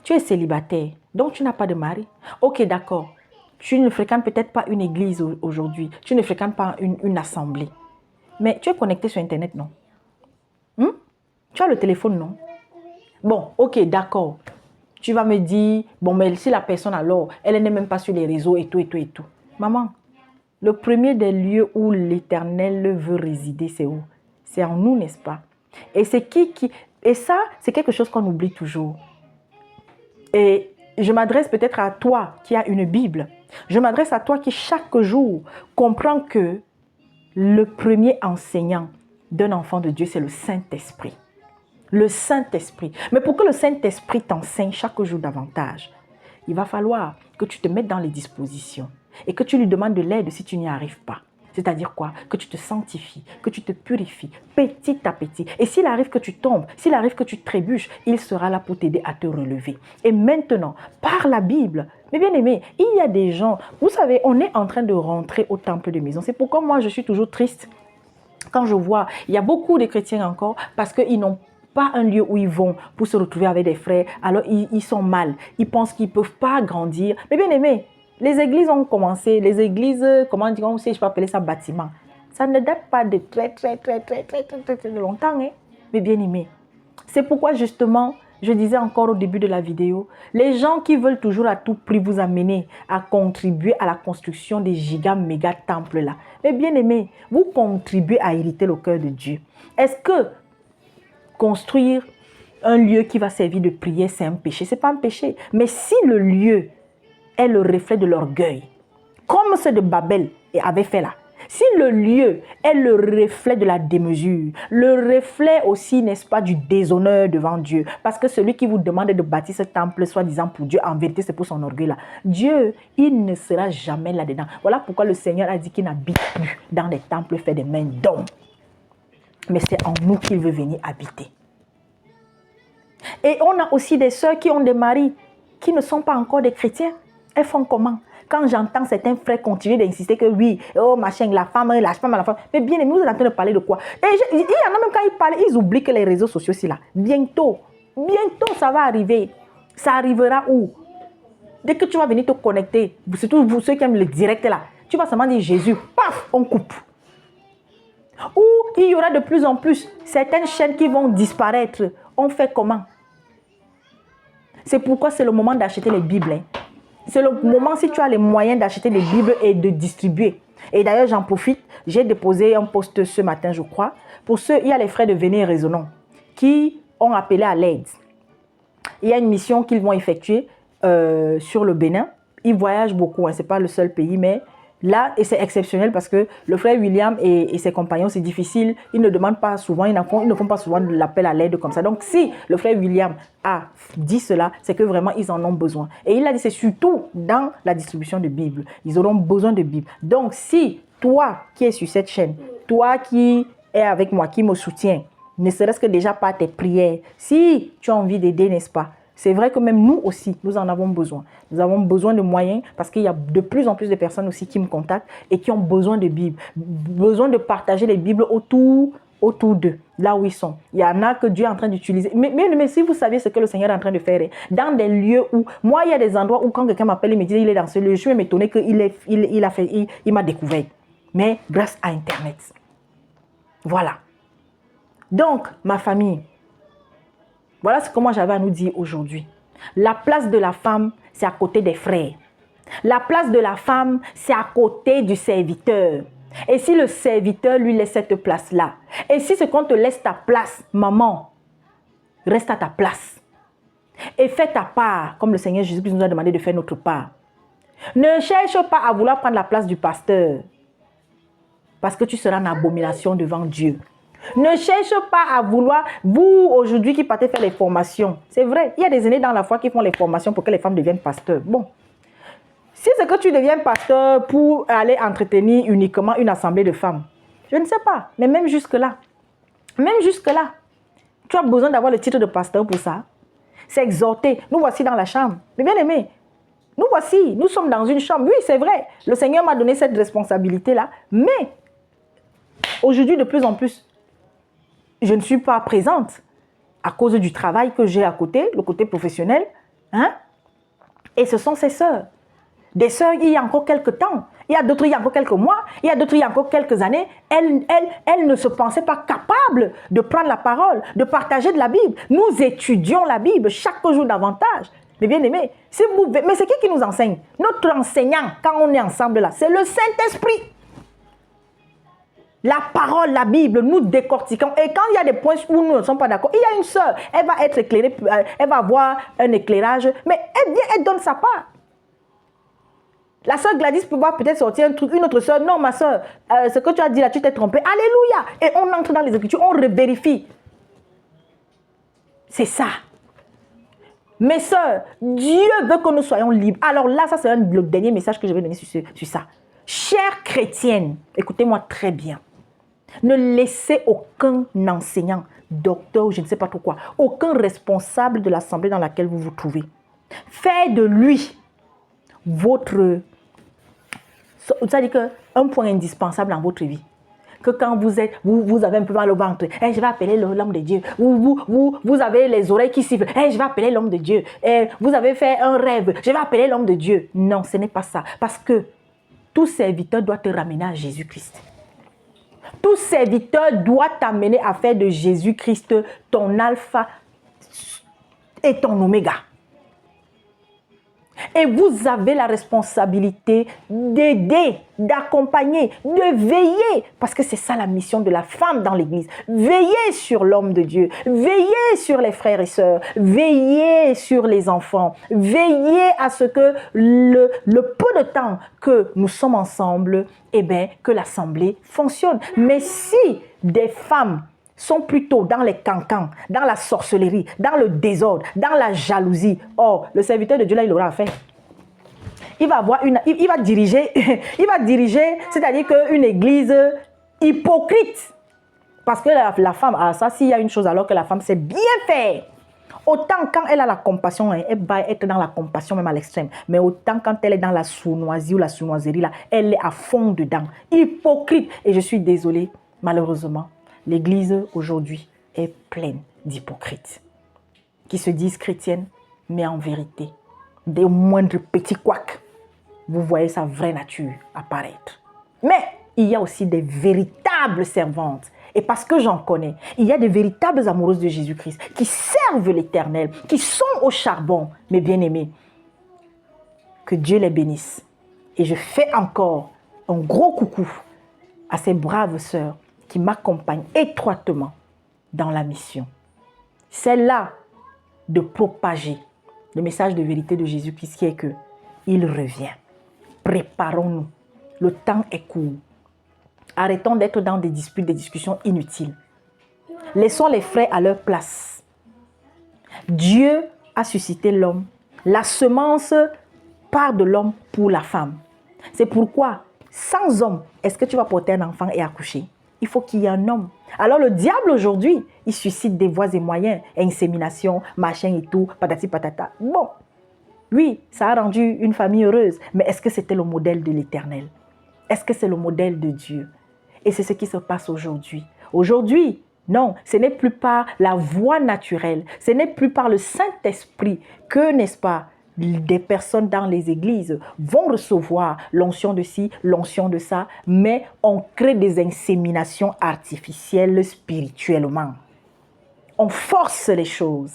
tu es célibataire, donc tu n'as pas de mari. Ok, d'accord. Tu ne fréquentes peut-être pas une église aujourd'hui, tu ne fréquentes pas une assemblée. Mais tu es connecté sur Internet, non? Tu as le téléphone, non? Bon, ok, d'accord. Tu vas me dire, bon, mais si la personne alors, elle n'est même pas sur les réseaux et tout. Maman, le premier des lieux où l'Éternel veut résider, c'est où? C'est en nous, n'est-ce pas? Et c'est et ça, c'est quelque chose qu'on oublie toujours. Et je m'adresse peut-être à toi qui as une Bible. Je m'adresse à toi qui chaque jour comprend que le premier enseignant d'un enfant de Dieu, c'est le Saint-Esprit. Le Saint-Esprit. Mais pour que le Saint-Esprit t'enseigne chaque jour davantage, il va falloir que tu te mettes dans les dispositions et que tu lui demandes de l'aide si tu n'y arrives pas. C'est-à-dire quoi? Que tu te sanctifies, que tu te purifies petit à petit. Et s'il arrive que tu tombes, s'il arrive que tu trébuches, il sera là pour t'aider à te relever. Et maintenant, par la Bible, mes bien-aimés, il y a des gens, vous savez, on est en train de rentrer au temple de maison. C'est pourquoi moi, je suis toujours triste quand je vois, il y a beaucoup de chrétiens encore parce qu'ils n'ont pas un lieu où ils vont pour se retrouver avec des frères. Alors, ils sont mal. Ils pensent qu'ils ne peuvent pas grandir. Mais bien aimé, les églises ont commencé. Les églises, comment dire, je peux appeler ça bâtiment. Ça ne date pas de très longtemps. Hein? Mais bien aimé, C'est pourquoi justement, je disais encore au début de la vidéo, les gens qui veulent toujours à tout prix vous amener à contribuer à la construction des giga méga temples là. Mais bien aimés, vous contribuez à irriter le cœur de Dieu. Est-ce que construire un lieu qui va servir de prière, c'est un péché? Ce n'est pas un péché. Mais si le lieu est le reflet de l'orgueil, comme ceux de Babel avait fait là, si le lieu est le reflet de la démesure, le reflet aussi, n'est-ce pas, du déshonneur devant Dieu, parce que celui qui vous demande de bâtir ce temple, soi-disant pour Dieu, en vérité, c'est pour son orgueil là. Dieu, il ne sera jamais là-dedans. Voilà pourquoi le Seigneur a dit qu'il n'habite plus dans des temples faits des mains d'hommes. Mais c'est en nous qu'il veut venir habiter. Et on a aussi des sœurs qui ont des maris qui ne sont pas encore des chrétiens. Elles font comment? Quand j'entends certains frères continuer d'insister que oui, oh machin, la femme. Mais bien aimé, vous êtes en train de parler de quoi? Et il y en a même quand ils parlent, ils oublient que les réseaux sociaux, c'est là. Bientôt, ça va arriver. Ça arrivera où? Dès que tu vas venir te connecter, surtout vous, ceux qui aiment le direct là, tu vas seulement dire Jésus, paf, on coupe. Ou il y aura de plus en plus certaines chaînes qui vont disparaître. On fait comment? C'est pourquoi c'est le moment d'acheter les Bibles. Hein. C'est le moment, si tu as les moyens d'acheter des Bibles et de distribuer. Et d'ailleurs, j'en profite, j'ai déposé un post ce matin, je crois. Pour ceux, il y a les frères de Venez et Raisonnons qui ont appelé à l'aide. Il y a une mission qu'ils vont effectuer sur le Bénin. Ils voyagent beaucoup, hein, ce n'est pas le seul pays, mais là, et c'est exceptionnel parce que le frère William et ses compagnons, c'est difficile. Ils ne demandent pas souvent, ils ne font pas souvent de l'appel à l'aide comme ça. Donc, si le frère William a dit cela, c'est que vraiment, ils en ont besoin. Et il a dit, c'est surtout dans la distribution de Bibles. Ils auront besoin de Bibles. Donc, si toi qui es sur cette chaîne, toi qui es avec moi, qui me soutiens, ne serait-ce que déjà par tes prières, si tu as envie d'aider, n'est-ce pas? C'est vrai que même nous aussi, nous en avons besoin. Nous avons besoin de moyens parce qu'il y a de plus en plus de personnes aussi qui me contactent et qui ont besoin de Bibles. Besoin de partager les Bibles autour d'eux, là où ils sont. Il y en a que Dieu est en train d'utiliser. Mais si vous saviez ce que le Seigneur est en train de faire, dans des lieux où, moi, il y a des endroits où quand quelqu'un m'appelle et me dit il est dans ce lieu, je vais m'étonner qu'il m'a découvert. Mais grâce à Internet. Voilà. Donc, ma famille, voilà ce que moi j'avais à nous dire aujourd'hui. La place de la femme, c'est à côté des frères. La place de la femme, c'est à côté du serviteur. Et si le serviteur lui laisse cette place-là, et si c'est qu'on te laisse ta place, maman, reste à ta place. Et fais ta part, comme le Seigneur Jésus-Christ nous a demandé de faire notre part. Ne cherche pas à vouloir prendre la place du pasteur, parce que tu seras en abomination devant Dieu. Ne cherche pas à vouloir, vous aujourd'hui qui partez faire les formations, c'est vrai, il y a des aînés dans la foi qui font les formations pour que les femmes deviennent pasteurs. Bon, si c'est que tu deviens pasteur pour aller entretenir uniquement une assemblée de femmes, je ne sais pas, mais même jusque-là, tu as besoin d'avoir le titre de pasteur pour ça. C'est exhorter. Nous voici dans la chambre. Mais bien aimé, nous sommes dans une chambre. Oui, c'est vrai, le Seigneur m'a donné cette responsabilité-là, mais aujourd'hui, de plus en plus, je ne suis pas présente à cause du travail que j'ai à côté, le côté professionnel. Hein? Et ce sont ces sœurs. Des sœurs, il y a encore quelques temps. Il y a d'autres, il y a encore quelques mois. Il y a d'autres, il y a encore quelques années. Elles ne se pensaient pas capables de prendre la parole, de partager de la Bible. Nous étudions la Bible chaque jour davantage. Mais bien aimé, mais c'est qui nous enseigne? Notre enseignant, quand on est ensemble là, c'est le Saint-Esprit. La parole, la Bible, nous décortiquons. Et quand il y a des points où nous ne sommes pas d'accord, il y a une sœur, elle va être éclairée, elle va avoir un éclairage, mais elle vient, elle donne sa part. La sœur Gladys peut peut-être sortir un truc, une autre sœur, non ma sœur, ce que tu as dit là, tu t'es trompée. Alléluia. Et on entre dans les Écritures, on revérifie. C'est ça. Mes sœurs, Dieu veut que nous soyons libres. Alors là, ça c'est le dernier message que je vais donner sur ça. Chères chrétiennes, écoutez-moi très bien. Ne laissez aucun enseignant, docteur ou je ne sais pas trop quoi, aucun responsable de l'assemblée dans laquelle vous vous trouvez. Faites de lui votre... Ça veut dire qu'un point indispensable dans votre vie. Que quand vous avez un peu mal au ventre, hey, je vais appeler l'homme de Dieu. Vous avez les oreilles qui sifflent, hey, je vais appeler l'homme de Dieu. Vous avez fait un rêve, je vais appeler l'homme de Dieu. Non, ce n'est pas ça. Parce que tout serviteur doit te ramener à Jésus-Christ. Tout serviteur doit t'amener à faire de Jésus-Christ ton alpha et ton oméga. Et vous avez la responsabilité d'aider, d'accompagner, de veiller. Parce que c'est ça la mission de la femme dans l'église. Veiller sur l'homme de Dieu. Veiller sur les frères et sœurs. Veiller sur les enfants. Veiller à ce que le peu de temps que nous sommes ensemble, eh bien, que l'assemblée fonctionne. Mais si des femmes sont plutôt dans les cancans, dans la sorcellerie, dans le désordre, dans la jalousie. Oh, le serviteur de Dieu, là, il aura fait. Il va diriger, c'est-à-dire qu'une église hypocrite. Parce que la femme, ça, s'il y a une chose alors que la femme sait bien faire. Autant quand elle a la compassion, elle va être dans la compassion même à l'extrême. Mais autant quand elle est dans la sournoisie ou la sournoiserie, là, elle est à fond dedans. Hypocrite. Et je suis désolée, malheureusement. L'église aujourd'hui est pleine d'hypocrites qui se disent chrétiennes, mais en vérité, des moindres petits couacs, vous voyez sa vraie nature apparaître. Mais il y a aussi des véritables servantes. Et parce que j'en connais, il y a des véritables amoureuses de Jésus-Christ qui servent l'Éternel, qui sont au charbon, mes bien-aimés. Que Dieu les bénisse. Et je fais encore un gros coucou à ces braves sœurs qui m'accompagne étroitement dans la mission. Celle-là de propager le message de vérité de Jésus-Christ qui est que il revient. Préparons-nous. Le temps est court. Arrêtons d'être dans des disputes, des discussions inutiles. Laissons les frères à leur place. Dieu a suscité l'homme. La semence part de l'homme pour la femme. C'est pourquoi, sans homme, est-ce que tu vas porter un enfant et accoucher? Il faut qu'il y ait un homme. Alors le diable aujourd'hui, il suscite des voies et moyens, insémination, machin et tout, patati patata. Bon, oui, ça a rendu une famille heureuse, mais est-ce que c'était le modèle de l'Éternel? Est-ce que c'est le modèle de Dieu? Et c'est ce qui se passe aujourd'hui. Aujourd'hui, non, ce n'est plus par la voie naturelle, ce n'est plus par le Saint-Esprit que, n'est-ce pas, des personnes dans les églises vont recevoir l'onction de ci, l'onction de ça, mais on crée des inséminations artificielles spirituellement. On force les choses.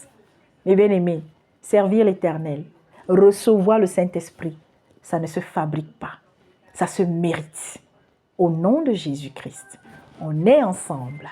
Mes bien-aimés, servir l'Éternel, recevoir le Saint-Esprit, ça ne se fabrique pas, ça se mérite. Au nom de Jésus-Christ, on est ensemble.